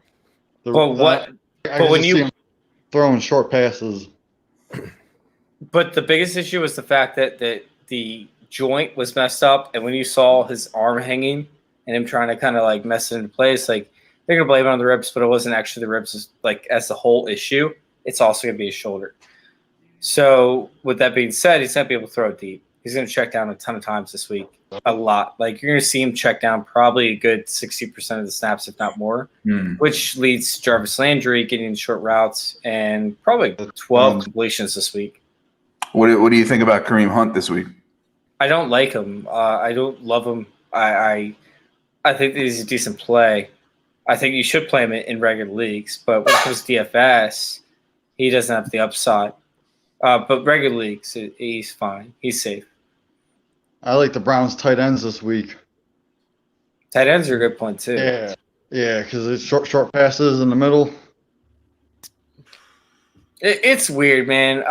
Well, what? But when you throwing short passes. But the biggest issue was the fact that the joint was messed up, and when you saw his arm hanging and him trying to kind of like mess it into place, like they're gonna blame it on the ribs, but it wasn't actually the ribs as the whole issue. It's also gonna be his shoulder. So with that being said, he's not be able to throw it deep. He's going to check down a ton of times this week. A lot. Like, you're going to see him check down probably a good 60% of the snaps, if not more, which leads to Jarvis Landry getting short routes and probably 12 completions this week. What do you think about Kareem Hunt this week? I don't like him. I don't love him. I think that he's a decent play. I think you should play him in regular leagues, but when it comes to DFS, he doesn't have the upside. But regular leagues, he's fine. He's safe. I like the Browns tight ends this week. Tight ends are a good point too. Yeah, because it's short passes in the middle. It's weird, man.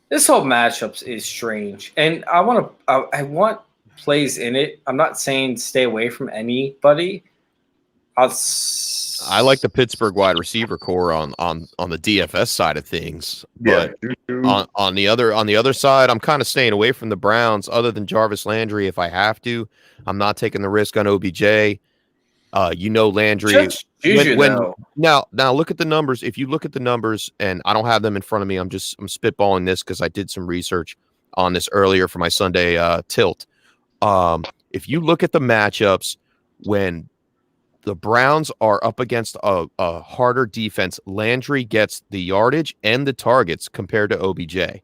This whole matchup is strange, and I want plays in it. I'm not saying stay away from anybody. I like the Pittsburgh wide receiver core on the DFS side of things. But on the other side, I'm kind of staying away from the Browns. Other than Jarvis Landry, if I have to, I'm not taking the risk on OBJ. Landry. Now look at the numbers. If you look at the numbers, and I don't have them in front of me, I'm spitballing this because I did some research on this earlier for my Sunday tilt. If you look at the matchups when the Browns are up against a harder defense, Landry gets the yardage and the targets compared to OBJ.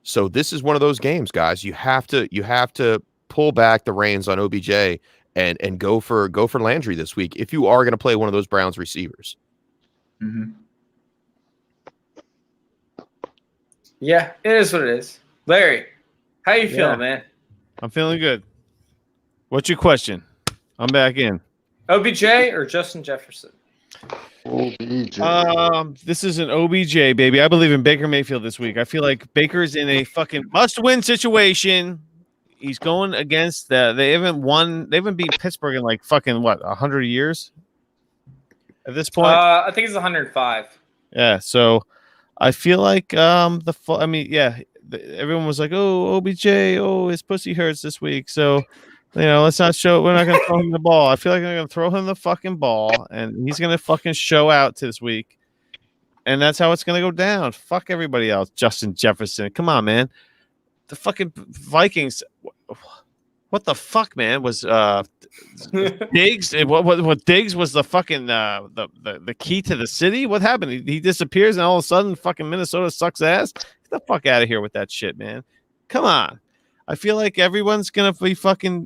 So this is one of those games, guys. You have to pull back the reins on OBJ and go for Landry this week if you are going to play one of those Browns receivers. Mm-hmm. Yeah, it is what it is. Larry, how you feeling, man? I'm feeling good. What's your question? I'm back in. OBJ or Justin Jefferson? OBJ. This is an OBJ, baby. I believe in Baker Mayfield this week. I feel like Baker's in a fucking must-win situation. He's going against they haven't won. They haven't beat Pittsburgh in like fucking 100 years at this point. I think it's 105. Yeah, so I feel like everyone was like, "Oh, OBJ, his pussy hurts this week." So, let's not show. We're not gonna throw him the ball. I feel like I'm gonna throw him the fucking ball, and he's gonna fucking show out this week, and that's how it's gonna go down. Fuck everybody else. Justin Jefferson, come on, man. The fucking Vikings. What the fuck, man? Was Diggs? What Diggs was the fucking the key to the city? What happened? He disappears, and all of a sudden, fucking Minnesota sucks ass. Get the fuck out of here with that shit, man. Come on. I feel like everyone's gonna be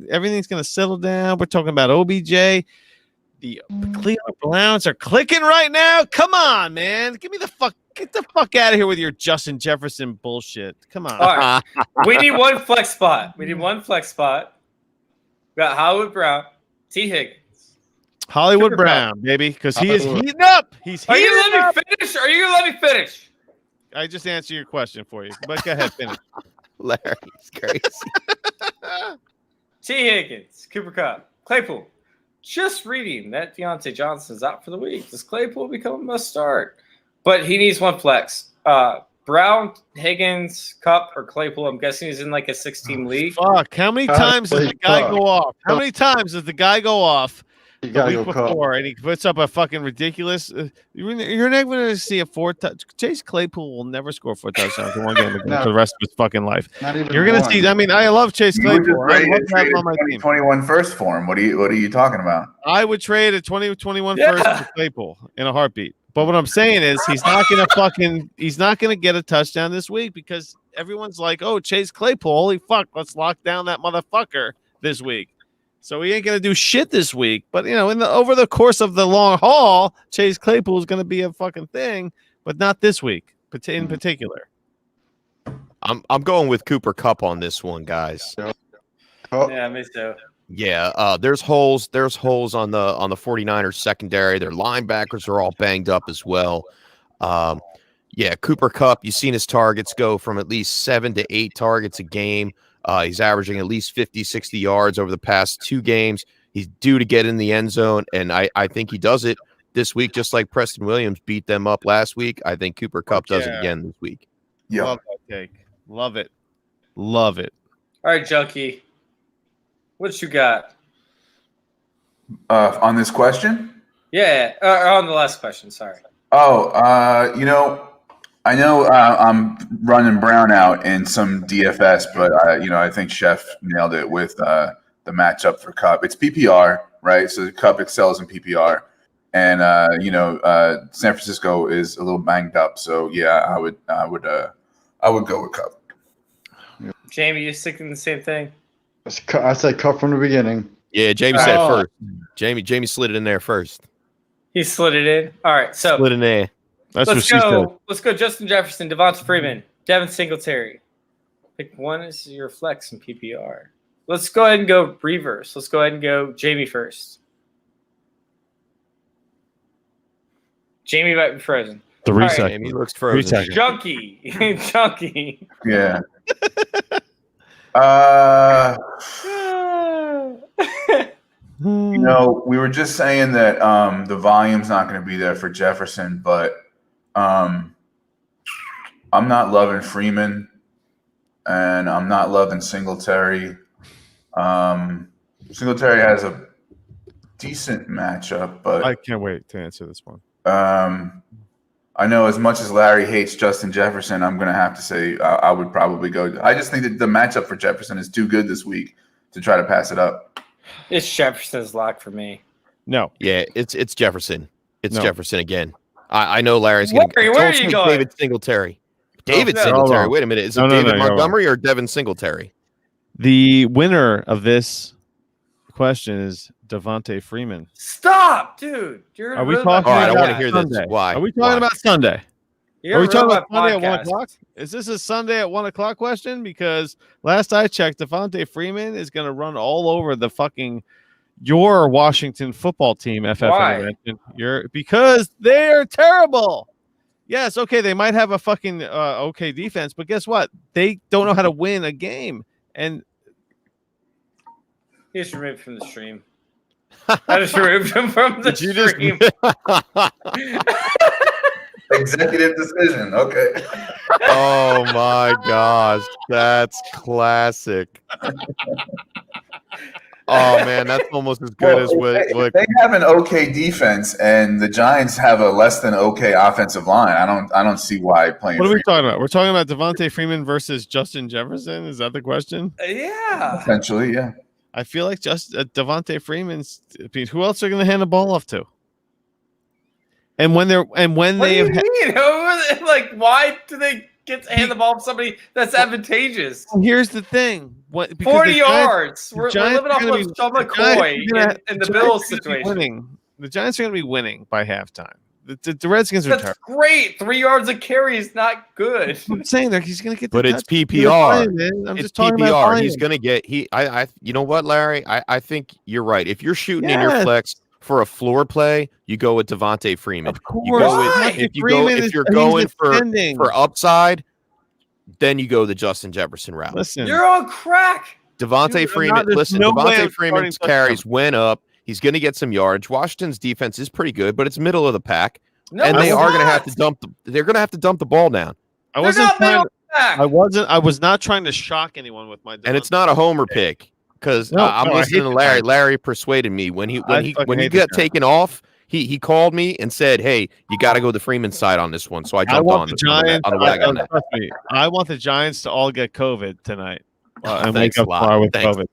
everything's gonna settle down. We're talking about OBJ. The Cleveland Browns are clicking right now. Come on, man. Get the fuck out of here with your Justin Jefferson bullshit. Come on. All right. We need one flex spot. We got Hollywood Brown, T. Higgins. Hollywood Brown, baby, because he is heating up. Are you going to let me finish? Are you going to let me finish? I just answered your question for you, but go ahead, finish. Larry's crazy. T. Higgins, Cooper Kupp, Claypool. Just reading that Deontay Johnson's out for the week. Does Claypool become a must start? But he needs one flex. Brown, Higgins, Kupp, or Claypool. I'm guessing he's in like a 16 league. Fuck. How many times does the guy go off? How many times does the guy go off the week before and he puts up a fucking ridiculous? You're never going to see a Chase Claypool will never score 4 touchdowns in one game again for the rest of his fucking life. You're going to see. I mean, I love Chase Claypool. I love to have him on my team. 2021 first for him. What are you talking about? I would trade a 2021 first for Claypool in a heartbeat. But what I'm saying is he's not gonna get a touchdown this week because everyone's like, oh, Chase Claypool, holy fuck, let's lock down that motherfucker this week. So he ain't gonna do shit this week. But over the course of the long haul, Chase Claypool is gonna be a fucking thing, but not this week, in particular. I'm going with Cooper Kupp on this one, guys. Yeah, me too. Yeah, there's holes on the 49ers secondary. Their linebackers are all banged up as well. Cooper Kupp, you've seen his targets go from at least 7 to 8 targets a game. He's averaging at least 50, 60 yards over the past 2 games. He's due to get in the end zone, and I think he does it this week, just like Preston Williams beat them up last week. I think Cooper Kupp does it again this week. Yeah. Love that take. Love it. Love it. All right, Junkie. What you got? On this question? Yeah, on the last question. Sorry. Oh, I know I'm running Brown out in some DFS, but I think Chef nailed it with the matchup for Cup. It's PPR, right? So the Cup excels in PPR, and San Francisco is a little banged up. So yeah, I would go with Cup. Jamie, you sticking the same thing? I said Cup from the beginning. Yeah, Jamie said first. Jamie slid it in there first. He slid it in. All right, so Slid in there. That's what let's she said. go. Let's go. Justin Jefferson, Devonta Freeman, Devin Singletary. Pick one as your flex in PPR. Let's go ahead and go reverse. Let's go ahead and go Jamie first. Jamie might be frozen. 3 All right. seconds. Jamie looks 3 frozen. seconds. Junkie. Yeah. We were just saying that the volume's not going to be there for Jefferson, but I'm not loving Freeman, and I'm not loving Singletary. Singletary has a decent matchup, but I can't wait to answer this one. I know as much as Larry hates Justin Jefferson, I'm going to have to say I would probably go. I just think that the matchup for Jefferson is too good this week to try to pass it up. It's Jefferson's lock for me. No. Yeah, it's Jefferson. It's No. Jefferson again. I know Larry's going to Where are you going? David Singletary. David No. Singletary. Wait a minute. Is it No, David you're Montgomery or Devin Singletary? The winner of this question is Devonta Freeman. Stop, dude. You're Are we ruin my talking All right, I about want to hear this. Sunday? Why? Are we talking Why? about Sunday? You're Are we talking ruining about my Sunday at 1 podcast. o'clock? Is this a Sunday at 1 o'clock question? Because last I checked, Devonta Freeman is going to run all over the fucking your Washington football team. Why? Because they're terrible. Yes, okay, they might have a fucking okay defense, but guess what? They don't know how to win a game. And He's removed from the stream. I just removed him from the Did you just? stream. Executive decision. Okay. Oh my gosh, that's classic. Oh man, that's almost as good as what. They have an okay defense, and the Giants have a less than okay offensive line. I don't see why playing. what are we talking about? We're talking about Devonta Freeman versus Justin Jefferson. Is that the question? Yeah. Potentially, yeah. I feel like just Devonta Freeman's. I mean, who else are going to hand the ball off to? And when What they do have you mean? Like, why do they get to hand the ball to somebody that's advantageous? here's the thing: because 40 the Giants- yards. the We're Giants living are off gonna of be- Sean the Giants McCoy are gonna- in the Giants Bills are gonna be situation. winning. The Giants are going to be winning by halftime. The Redskins are That's terrible. great. 3 yards of carry is not good. I'm saying that he's going to get. The But it's touch. PPR. I'm It's just talking about PPR. volume. He's gonna get you know what, Larry? I think you're right. If you're shooting in your Yes. flex for a floor play, you go with Devonta Freeman. Of course, You go with, Devonta if you Freeman go is- if you're he's going defending. for upside, then you go the Justin Jefferson route. Listen, You're on crack. Devonta Dude, Freeman. there's Listen, no way Devonta I'm Freeman's starting carries went up. He's going to get some yards. Washington's defense is pretty good, but it's middle of the pack, No, and they it's are going to have not. to dump. They're going to have to dump the ball down, I They're wasn't not middle trying. of the pack. I was not trying to shock anyone with my. and it's not a homer pick because No, I'm no, I listening hate to the Larry. Giants. Larry persuaded me when he fucking hate the got Giants. taken off. He called me and said, "Hey, you got to go the Freeman side on this one." So I I jumped want the Giants. on the wagon on that. Trust me, I want the Giants to all get COVID tonight and Thanks wake up a lot. tomorrow with Thanks. COVID.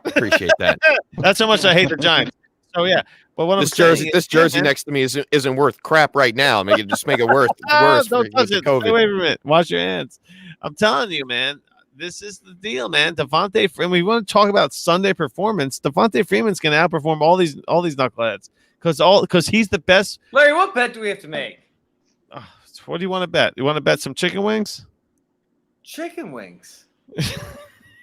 Appreciate that. That's how much I hate the Giants. So yeah, but what This I'm saying jersey, is- this jersey Yeah, man. next to me isn't worth crap right now. Make it worse Don't for, touch with the it. COVID. Stay away from it. Wash your hands. I'm telling you, man. This is the deal, man. Devonta Freeman. We want to talk about Sunday performance. Devonta Freeman's going to outperform all these knuckleheads because he's the best. Larry, what bet do we have to make? What do you want to bet? You want to bet some chicken wings? Chicken wings.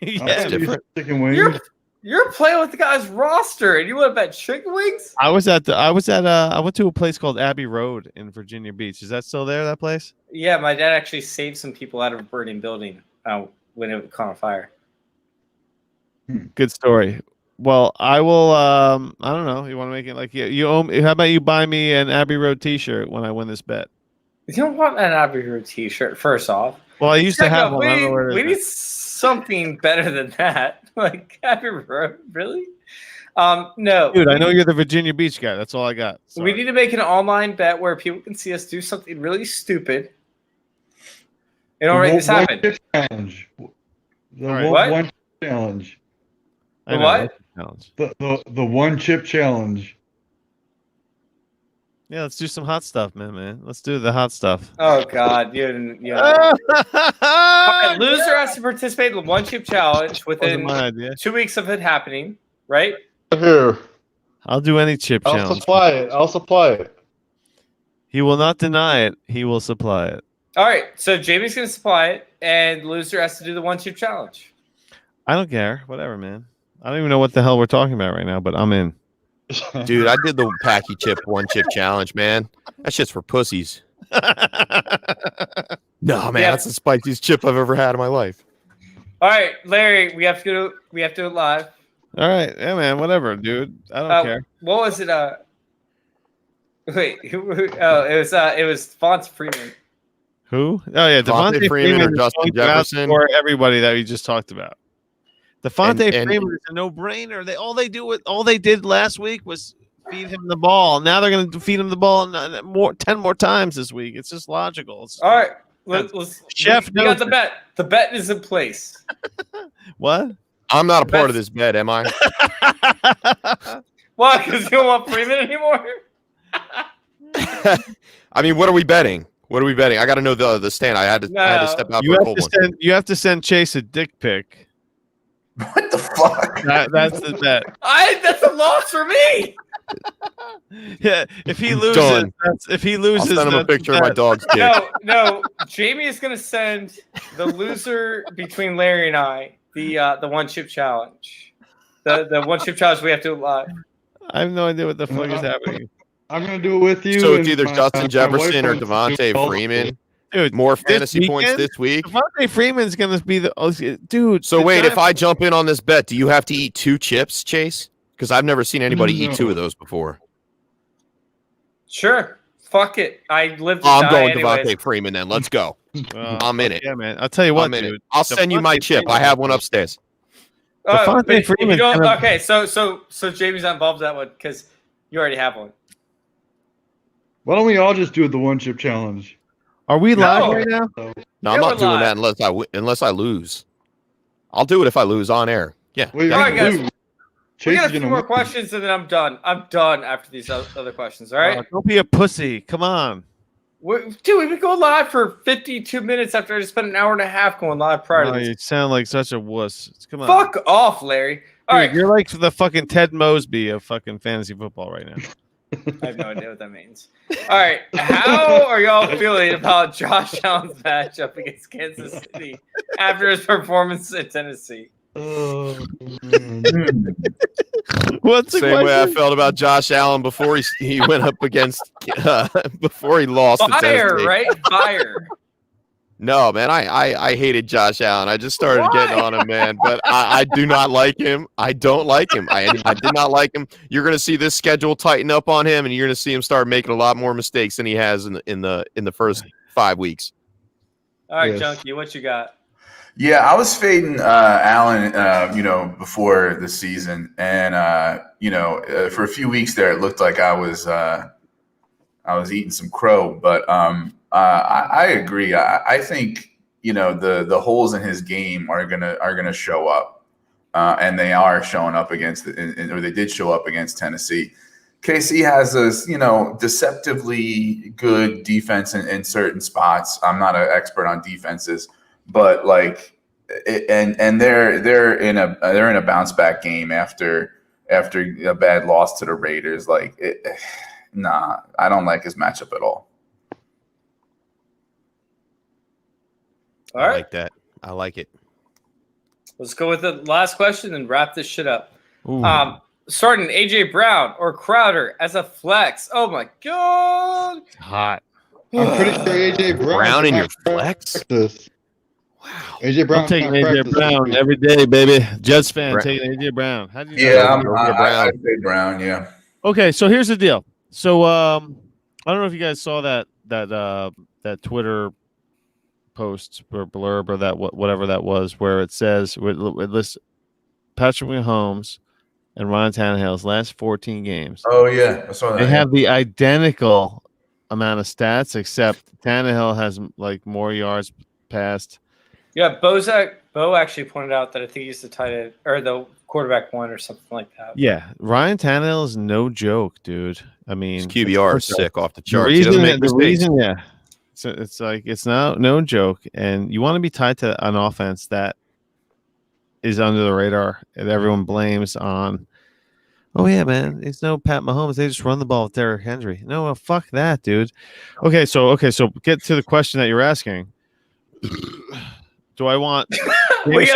Yeah, different. Chicken wings. You're playing with the guy's roster, and you want to bet chicken wings? I went to a place called Abbey Road in Virginia Beach. Is that still there? That place? Yeah, my dad actually saved some people out of a burning building when it caught on fire. Good story. Well, I will. I don't know. You want to make it like you owe me? How about you buy me an Abbey Road T-shirt when I win this bet? You don't want an Abbey Road T-shirt, first off. Well, I used to have one. I don't know where it We is need something better than that. Like Abbey Road, really? No, now. Dude, I know you're the Virginia Beach guy. That's all I got. we Sorry. need to make an online bet where people can see us do something really stupid, You don't make this happen. One chip challenge. The All right. What? one chip challenge. I know, What? that's a challenge. The one chip challenge. Yeah, let's do some hot stuff, man. Let's do the hot stuff. Oh God, All right, loser has to participate in the one chip challenge Wasn't within my idea. 2 weeks of it happening, right? Here. I'll do any chip I'll challenge. supply it. I'll supply it. He will not deny it. He will supply it. All right, so Jamie's gonna supply it, and the loser has to do the one chip challenge. I don't care. Whatever, man. I don't even know what the hell we're talking about right now, but I'm in. Dude, I did the Packy Chip one chip challenge, man. That shit's for pussies. No, man, Yeah. that's the spiciest chip I've ever had in my life. All right, Larry, we have to do it live. All right, yeah, man. Whatever, dude. I don't care. What was it? Wait, it was Fonz Freeman. Who? Oh yeah, Devontae Freeman or is Justin going out Jefferson. for everybody that we just talked about. Devontae And- Freeman is a no-brainer. All they did last week was feed him the ball. Now they're going to feed him the ball 10 more times this week. It's just logical. All right, let's Chef we got knows the bet. The bet is in place. What? I'm not a part of this bet, am I? Why? Because you don't want Freeman anymore? I mean, what are we betting? What are we betting? I got to know the stand. I had to step out You for a have cold to one. send. You have to send Chase a dick pic. What the fuck? That's the bet. That's a loss for me. Yeah, if he loses, Done. if he I'll loses, send him a that's the picture of my bet. dog's dick. No. Jamie is gonna send the loser between Larry and I the one chip challenge. The one chip challenge we have to do live. I have no idea what the fuck is happening. I'm gonna do it with you. So it's and either my- Justin my Jefferson or wife wants to do Devontae both. Freeman. Dude, More this fantasy points weekend, this week. Devontae Freeman's gonna be the dude. So the wait, if Giants- I jump in on this bet, do you have to eat 2 chips, Chase? Because I've never seen anybody eat 2 of those before. Sure. Fuck it. I lived. I'm going anyways. Devontae Freeman then. Let's go. I'm in it. Yeah, man. I'll tell you what, I'm in it. dude. I'll send you my Devontae chip. I Freeman- have one upstairs. Devontae but if you Freeman's don't, gonna- okay, so Jamie's not involved in that one because you already have one. Why don't we all just do the one chip challenge? Are we No. live right now? No, Yeah, I'm not we're doing live. that unless I lose. I'll do it if I lose on air. Yeah. Wait, All right, guys. wait. We Chase got is a few gonna more win. questions and then I'm done. I'm done after these other questions. All right, Don't be a pussy. Come on. Dude, we've been going live for 52 minutes after I just spent an hour and a half going live prior to Oh, this. you sound like such a wuss. Come on. Fuck off, Larry. All Dude, right, you're like the fucking Ted Mosby of fucking fantasy football right now. I have no idea what that means. All right, how are y'all feeling about Josh Allen's matchup against Kansas City after his performance in Tennessee? Oh, man. What's the Same way I question? felt about Josh Allen before he went up against before he lost to Fire, Tennessee. right? Fire. No, man, I hated Josh Allen. I just started Why? getting on him, man. But I do not like him. I don't like him. I did not like him. You're gonna see this schedule tighten up on him, and you're gonna see him start making a lot more mistakes than he has in the first 5 weeks. All right, Yes. Junkie, what you got? Yeah, I was fading Allen, before the season, and for a few weeks there, it looked like I was eating some crow. But I agree. I think the holes in his game are gonna show up, and they are showing up or they did show up against Tennessee. KC has this, deceptively good defense in certain spots. I'm not an expert on defenses, but they're in a bounce back game after a bad loss to the Raiders. Nah, I don't like his matchup at all. All I right, like that. I like it. let's go with the last question and wrap this shit up. Ooh. Starting AJ Brown or Crowder as a flex. Oh my god. Hot. I'm pretty sure AJ Brown in your practice. flex? AJ Brown. I'm taking AJ Brown every day, baby. Jets fan Brown. taking AJ Brown. How do you Yeah, know? I'd say Brown. Yeah. Okay, so here's the deal. So I don't know if you guys saw that Twitter post or blurb or that whatever that was, where it says it lists Patrick Mahomes and Ryan Tannehill's last 14 games. Oh yeah, I saw that. They have the identical amount of stats, except Tannehill has like more yards past. Yeah, Bo actually pointed out that I think he's the tight end or the quarterback one or something like that. Yeah, Ryan Tannehill is no joke, dude. I mean, His QBR is sick off the charts. The He doesn't make mistakes. reason, yeah. So it's like it's no joke, and you want to be tied to an offense that is under the radar and everyone blames on. Oh yeah, man, it's no Pat Mahomes. They just run the ball with Derrick Henry. No, well, fuck that, dude. Okay, so get to the question that you're asking. Do I want? We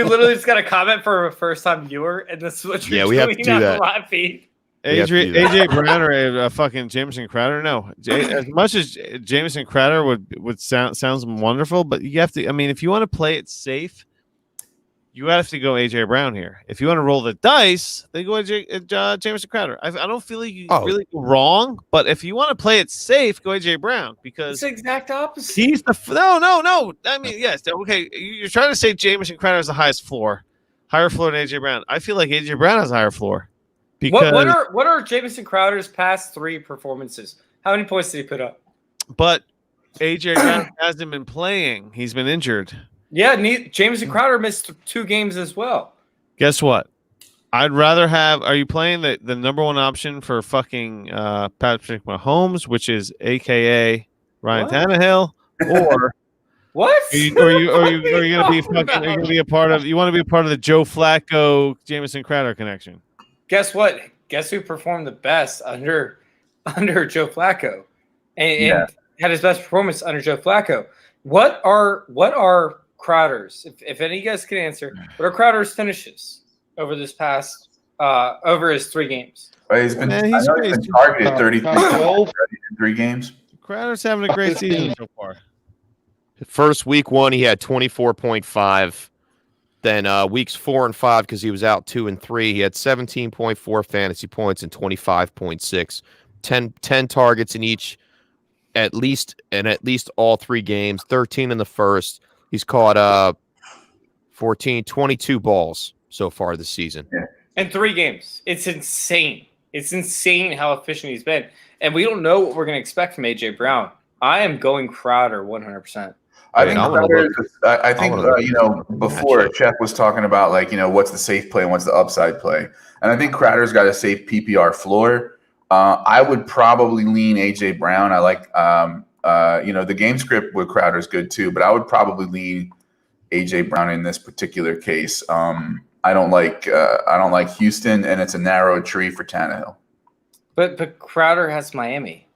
literally just got a comment for a first-time viewer, and this is what you're we have to doing do on that. the live feed. AJ Brown or fucking Jamison Crowder? No, as much as Jamison Crowder would sounds wonderful, but you have to. I mean, if you want to play it safe, you have to go AJ Brown here. If you want to roll the dice, then go Jamison Crowder. I don't feel like you really go wrong, but if you want to play it safe, go AJ Brown because It's the exact opposite. he's the no. I mean, yes, okay. You're trying to say Jamison Crowder has the highest floor, higher floor than AJ Brown. I feel like AJ Brown has a higher floor. Because, what are Jamison Crowder's past 3 performances? How many points did he put up? But AJ Brown hasn't been playing. He's been injured. Yeah, Jamison Crowder missed 2 games as well. Guess what? I'd rather have. Are you playing the number one option for fucking Patrick Mahomes, which is AKA Ryan Tannehill, or what? Are you gonna be fucking? Are you gonna be a part of? You want to be a part of the Joe Flacco Jamison Crowder connection? Guess what? Guess who performed the best under Joe Flacco, and had his best performance under Joe Flacco? What are Crowder's? If any of you guys can answer, what are Crowder's finishes over this past over his 3 games? He's been targeted 33 games. Crowder's having a great season so far. First week 1, he had 24.5. Then weeks 4 and 5, because he was out 2 and 3, he had 17.4 fantasy points and 25.6. 10 targets in each, at least all 3 games. 13 in the first. He's caught 22 balls so far this season. Yeah. In 3 games. It's insane. It's insane how efficient he's been. And we don't know what we're going to expect from AJ Brown. I am going Crowder 100%. I think before Chef was talking about what's the safe play and what's the upside play, and I think Crowder's got a safe PPR floor. I would probably lean AJ Brown. I like the game script with Crowder is good too, but I would probably lean AJ Brown in this particular case. I don't like Houston, and it's a narrow tree for Tannehill. But Crowder has Miami.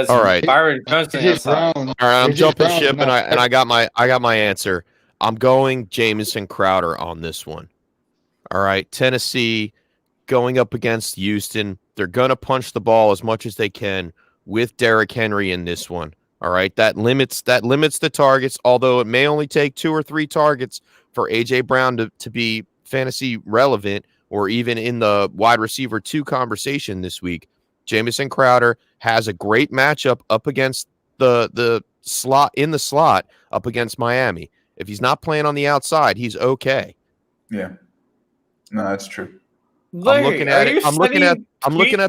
All right, Byron Jones. All right, I'm jumping ship, and I got my answer. I'm going Jamison Crowder on this one. All right, Tennessee going up against Houston. They're gonna punch the ball as much as they can with Derrick Henry in this one. All right, that limits the targets. Although it may only take 2 or 3 targets for AJ Brown to be fantasy relevant or even in the wide receiver 2 conversation this week. Jamison Crowder has a great matchup up against the slot up against Miami. If he's not playing on the outside, he's okay. Yeah, no, that's true. Larry, I'm looking at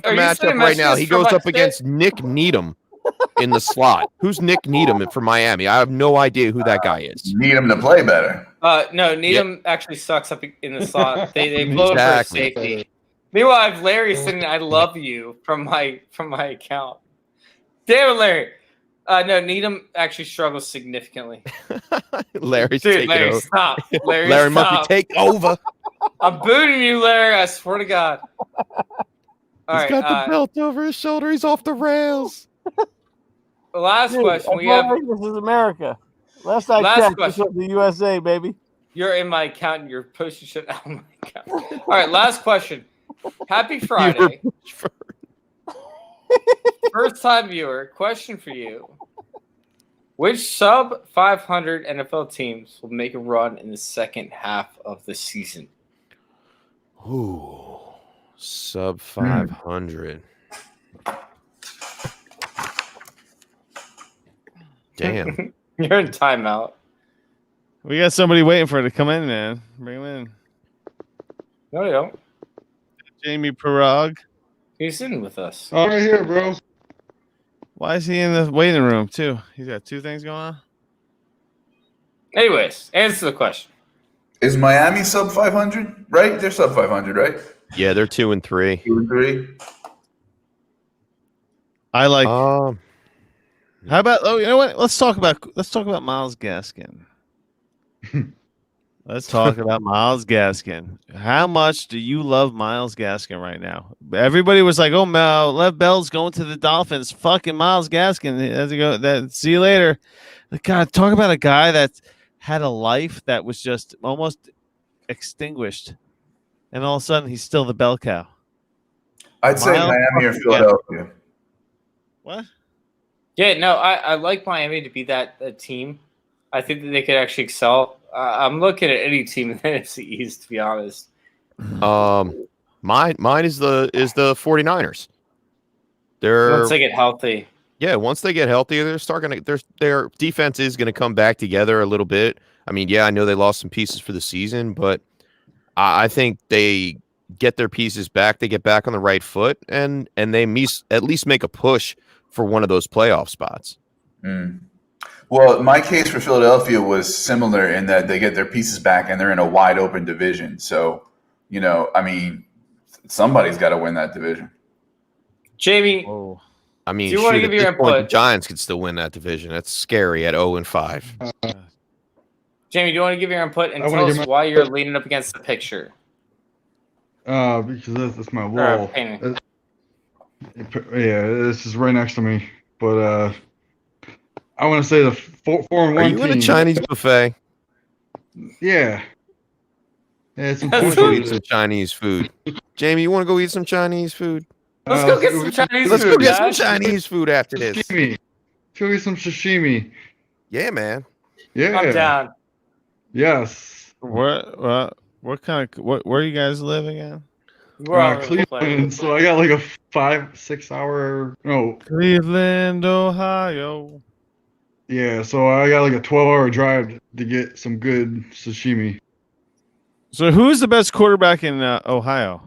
the matchup right now. He goes up against Nick Needham in the slot. Who's Nick Needham for Miami? I have no idea who that guy is. Needham to play better. No, Needham actually sucks up in the slot. They blow him for safety. Meanwhile, I have Larry sending "I love you" from my account. Damn it, Larry. No, Needham actually struggles significantly. Larry's taking over. Stop. Larry, Larry stop. must take over. I'm booting you, Larry. I swear to God. He's got the belt over his shoulder. He's off the rails. Last question. This is America. Last checked, this was the USA, baby. You're in my account and you're posting shit out of my account. All right, last question. Happy Friday. First time viewer, question for you. Which sub 500 NFL teams will make a run in the second half of the season? Ooh, sub 500. Damn. You're in timeout. We got somebody waiting for it to come in, man. Bring him in. No, you don't. Jamie Perog. He's sitting with us. I'm right here, bro. Why is he in the waiting room too? He's got 2 things going on. Anyways, answer the question. Is Miami sub 500? Right? They're sub 500, right? Yeah, they're 2-3. 2-3. I like. Um, How about? Oh, you know what? Let's talk about Miles Gaskin. Let's talk about Miles Gaskin. How much do you love Miles Gaskin right now? Everybody was like, "Oh, Lev Bell's going to the Dolphins." Fucking Miles Gaskin. Has to go. See you later. God, talk about a guy that had a life that was just almost extinguished, and all of a sudden he's still the bell cow. I'd say Miles Miami or Gaskin. Philadelphia. What? Yeah, no, I like Miami to be that team. I think that they could actually excel. I'm looking at any team in the NFC East, to be honest. Mine is the 49ers. Once they get healthy. Yeah, once they get healthy, their defense is going to come back together a little bit. I mean, yeah, I know they lost some pieces for the season, but I think they get their pieces back. They get back on the right foot, and they at least make a push for one of those playoff spots. Mm. Well, my case for Philadelphia was similar in that they get their pieces back and they're in a wide open division. So, I mean, somebody's got to win that division. Jamie, I mean, do you want to shoot, give at your this point, input? the Giants could still win that division. That's scary at 0-5. Jamie, do you want to give your input and I wanna tell give us my- why you're leaning up against the picture? Because that's my wall. painting. Yeah, this is right next to me. But I want to say the 4-1 Are you in a team. Chinese buffet? Yeah. Yeah, it's Let's go important. eat some Chinese food. Jamie, you want to go eat some Chinese food? Let's go get some Chinese Let's food, go get some guys. Chinese food after this. Sashimi. Let's go get some sashimi. Yeah, man. Yeah. I'm down. Yes. What kind of where you guys live again? We're all over the place. Cleveland. So I got like a 5-6 hour. No. Cleveland, Ohio. Yeah. So I got like a 12-hour drive to get some good sashimi. So who's the best quarterback in Ohio?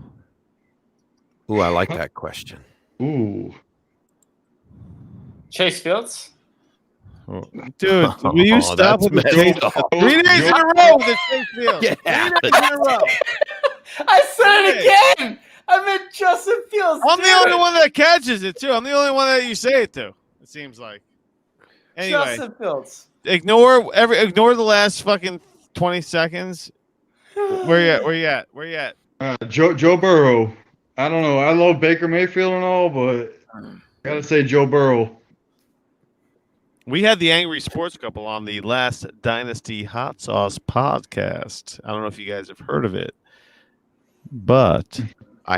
Ooh, I like that question. Ooh. Chase Fields? Dude, will you stop with the messed Chase? up. 3 days in a row with the Chase Fields. Get 3 out days of in a row. I said it again. I meant Justin Fields. I'm the only one that catches it too. I'm the only one that you say it to. It seems like. Anyway, Justin Fields. ignore the last fucking 20 seconds. Where you at? Joe Burrow. I don't know. I love Baker Mayfield and all, but gotta say Joe Burrow. We had the Angry Sports Couple on the last Dynasty Hot Sauce podcast. I don't know if you guys have heard of it, but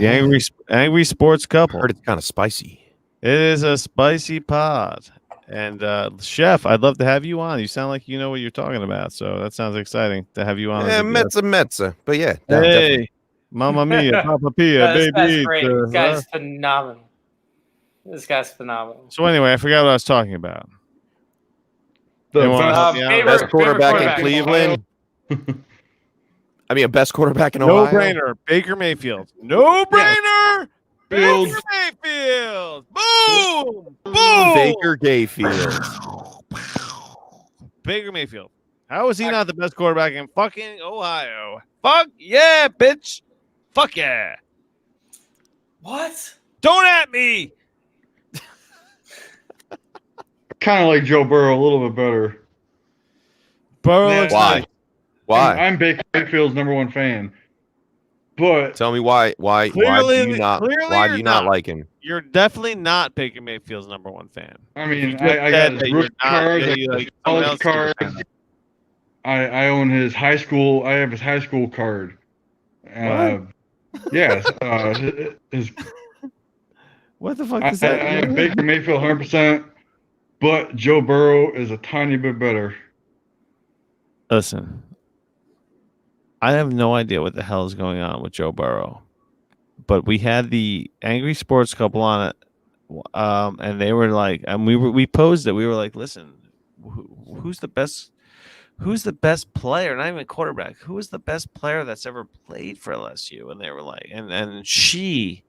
the Angry Sports Couple. Heard it's kind of spicy. It is a spicy pod. And Chef, I'd love to have you on. You sound like you know what you're talking about, so that sounds exciting to have you on. Yeah, Metza. But yeah, no, Hey, definitely. Mamma Mia, Papa Pia, This guy's baby. great. This guy's phenomenal. This guy's phenomenal. So anyway, I forgot what I was talking about. The Anyone wanna help me out? Best quarterback in quarterback. Cleveland. I mean, a best quarterback in No Ohio. brainer. Baker Mayfield. No brainer. Fields. Baker Mayfield. Boom. Boom. Baker Mayfield. Baker Mayfield. How is he not the best quarterback in fucking Ohio? Fuck yeah, bitch. Fuck yeah. What? Don't at me. Kind of like Joe Burrow a little bit better. Burrow Yeah. looks Why? nice. Why? I'm Baker Mayfield's #1 fan. But Tell me why do Clearly- you not clearly why you're do you not not. like him? You're definitely not Baker Mayfield's #1 fan. I You mean, just I said got that his you're rookie not- cards, yeah, I you got like his someone college else to cards. defend him. I own his high school. I have his high school card. Yes. His, What the fuck I does that am mean? Baker Mayfield 100%, but Joe Burrow is a tiny bit better. Listen, I have no idea what the hell is going on with Joe Burrow, but we had the Angry Sports Couple on it, and they were like, and we posed it. We were like, listen, who's the best? Who's the best player? Not even quarterback. Who is the best player that's ever played for LSU? And they were like, and he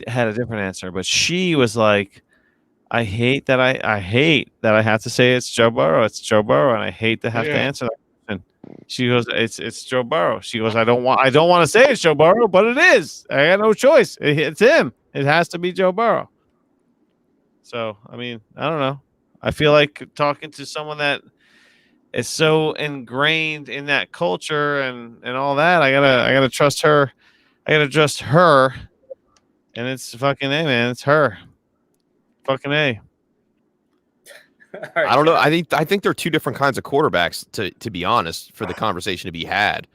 had a different answer, but she was like, I hate that I hate that I have to say it's Joe Burrow. It's Joe Burrow, and I hate to have to answer that question. She goes, it's Joe Burrow. She goes, I don't want to say it's Joe Burrow, but it is. I got no choice. It's him. It has to be Joe Burrow. So I mean, I don't know. I feel like talking to someone that is so ingrained in that culture and all that. I gotta trust her. I gotta trust her. And it's fucking A, man. It's her. Fucking A. I don't know. I think there are two different kinds of quarterbacks, to be honest, for the conversation to be had.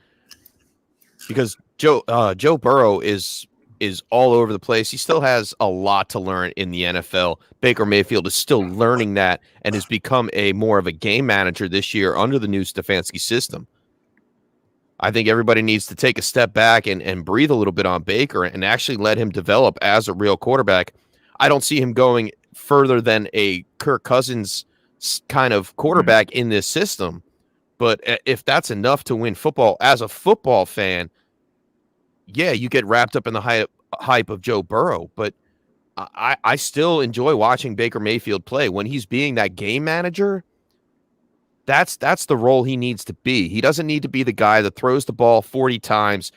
Because Joe Burrow is all over the place. He still has a lot to learn in the NFL. Baker Mayfield is still learning that and has become more of a game manager this year under the new Stefanski system. I think everybody needs to take a step back and breathe a little bit on Baker and actually let him develop as a real quarterback. I don't see him going further than a Kirk Cousins kind of quarterback in this system. But if that's enough to win football as a football fan, yeah, you get wrapped up in the hype of Joe Burrow. But I still enjoy watching Baker Mayfield play. When he's being that game manager, that's the role he needs to be. He doesn't need to be the guy that throws the ball 40 times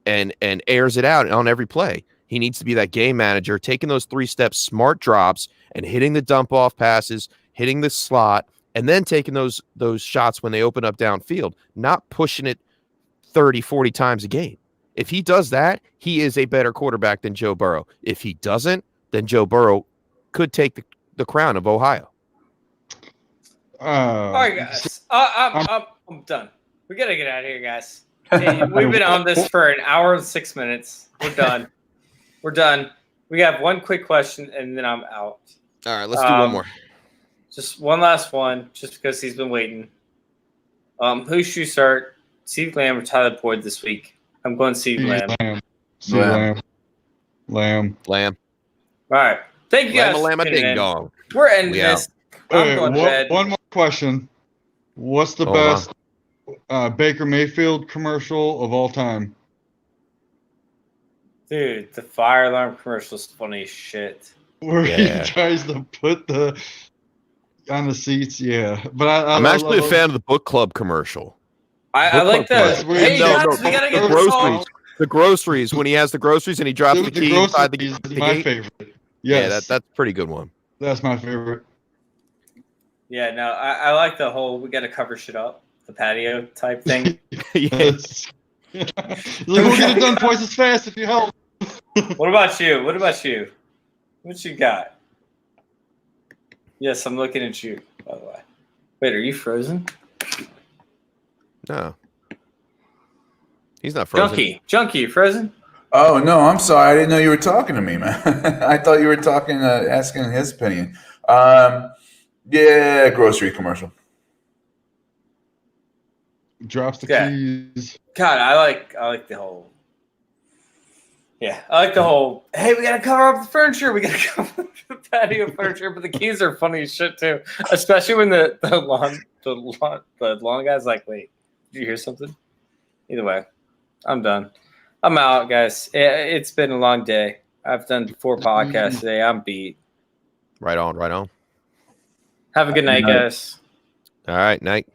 and airs it out on every play. He needs to be that game manager, taking those 3-step smart drops and hitting the dump off passes, hitting the slot, and then taking those shots when they open up downfield, not pushing it 30, 40 times a game. If he does that, he is a better quarterback than Joe Burrow. If he doesn't, then Joe Burrow could take the crown of Ohio. All right, guys. I'm done. We got to get out of here, guys. We've been on this for an hour and 6 minutes. We're done. We're done. We have one quick question, and then I'm out. All right, let's do one more. Just one last one, just because he's been waiting. Who should you start? CeeDee Lamb or Tyler Boyd this week? I'm going CeeDee Lamb. Lamb. All right. Thank you guys. Lamb, ding dong. We're ending this. I'm going to bed. One more question. What's the best Baker Mayfield commercial of all time? Dude, the fire alarm commercial is funny as shit. Where he tries to put on the seats, but I'm actually a fan of the book club commercial. I like that. Hey, guys, we gotta get groceries. The groceries, when he has the groceries and he drops the key inside the gate. My favorite. Yes. Yeah, that's a pretty good one. That's my favorite. Yeah, no, I like the whole we got to cover shit up, the patio type thing. Yes. Like, we'll get it done twice as fast if you help. What about you? What you got? Yes, I'm looking at you, by the way. Wait, are you frozen? No. He's not frozen. Junkie, you frozen? Oh, no, I'm sorry. I didn't know you were talking to me, man. I thought you were talking, asking his opinion. Yeah, grocery commercial. Drops the keys. God, I like the whole. Yeah, I like the whole. Hey, we gotta cover up the furniture. We gotta cover the patio furniture, but the keys are funny as shit too. Especially when the lawn guy's like, "Wait, did you hear something?" Either way, I'm done. I'm out, guys. It's been a long day. I've done 4 podcasts today. I'm beat. Right on. Have a good night, guys. All right, night.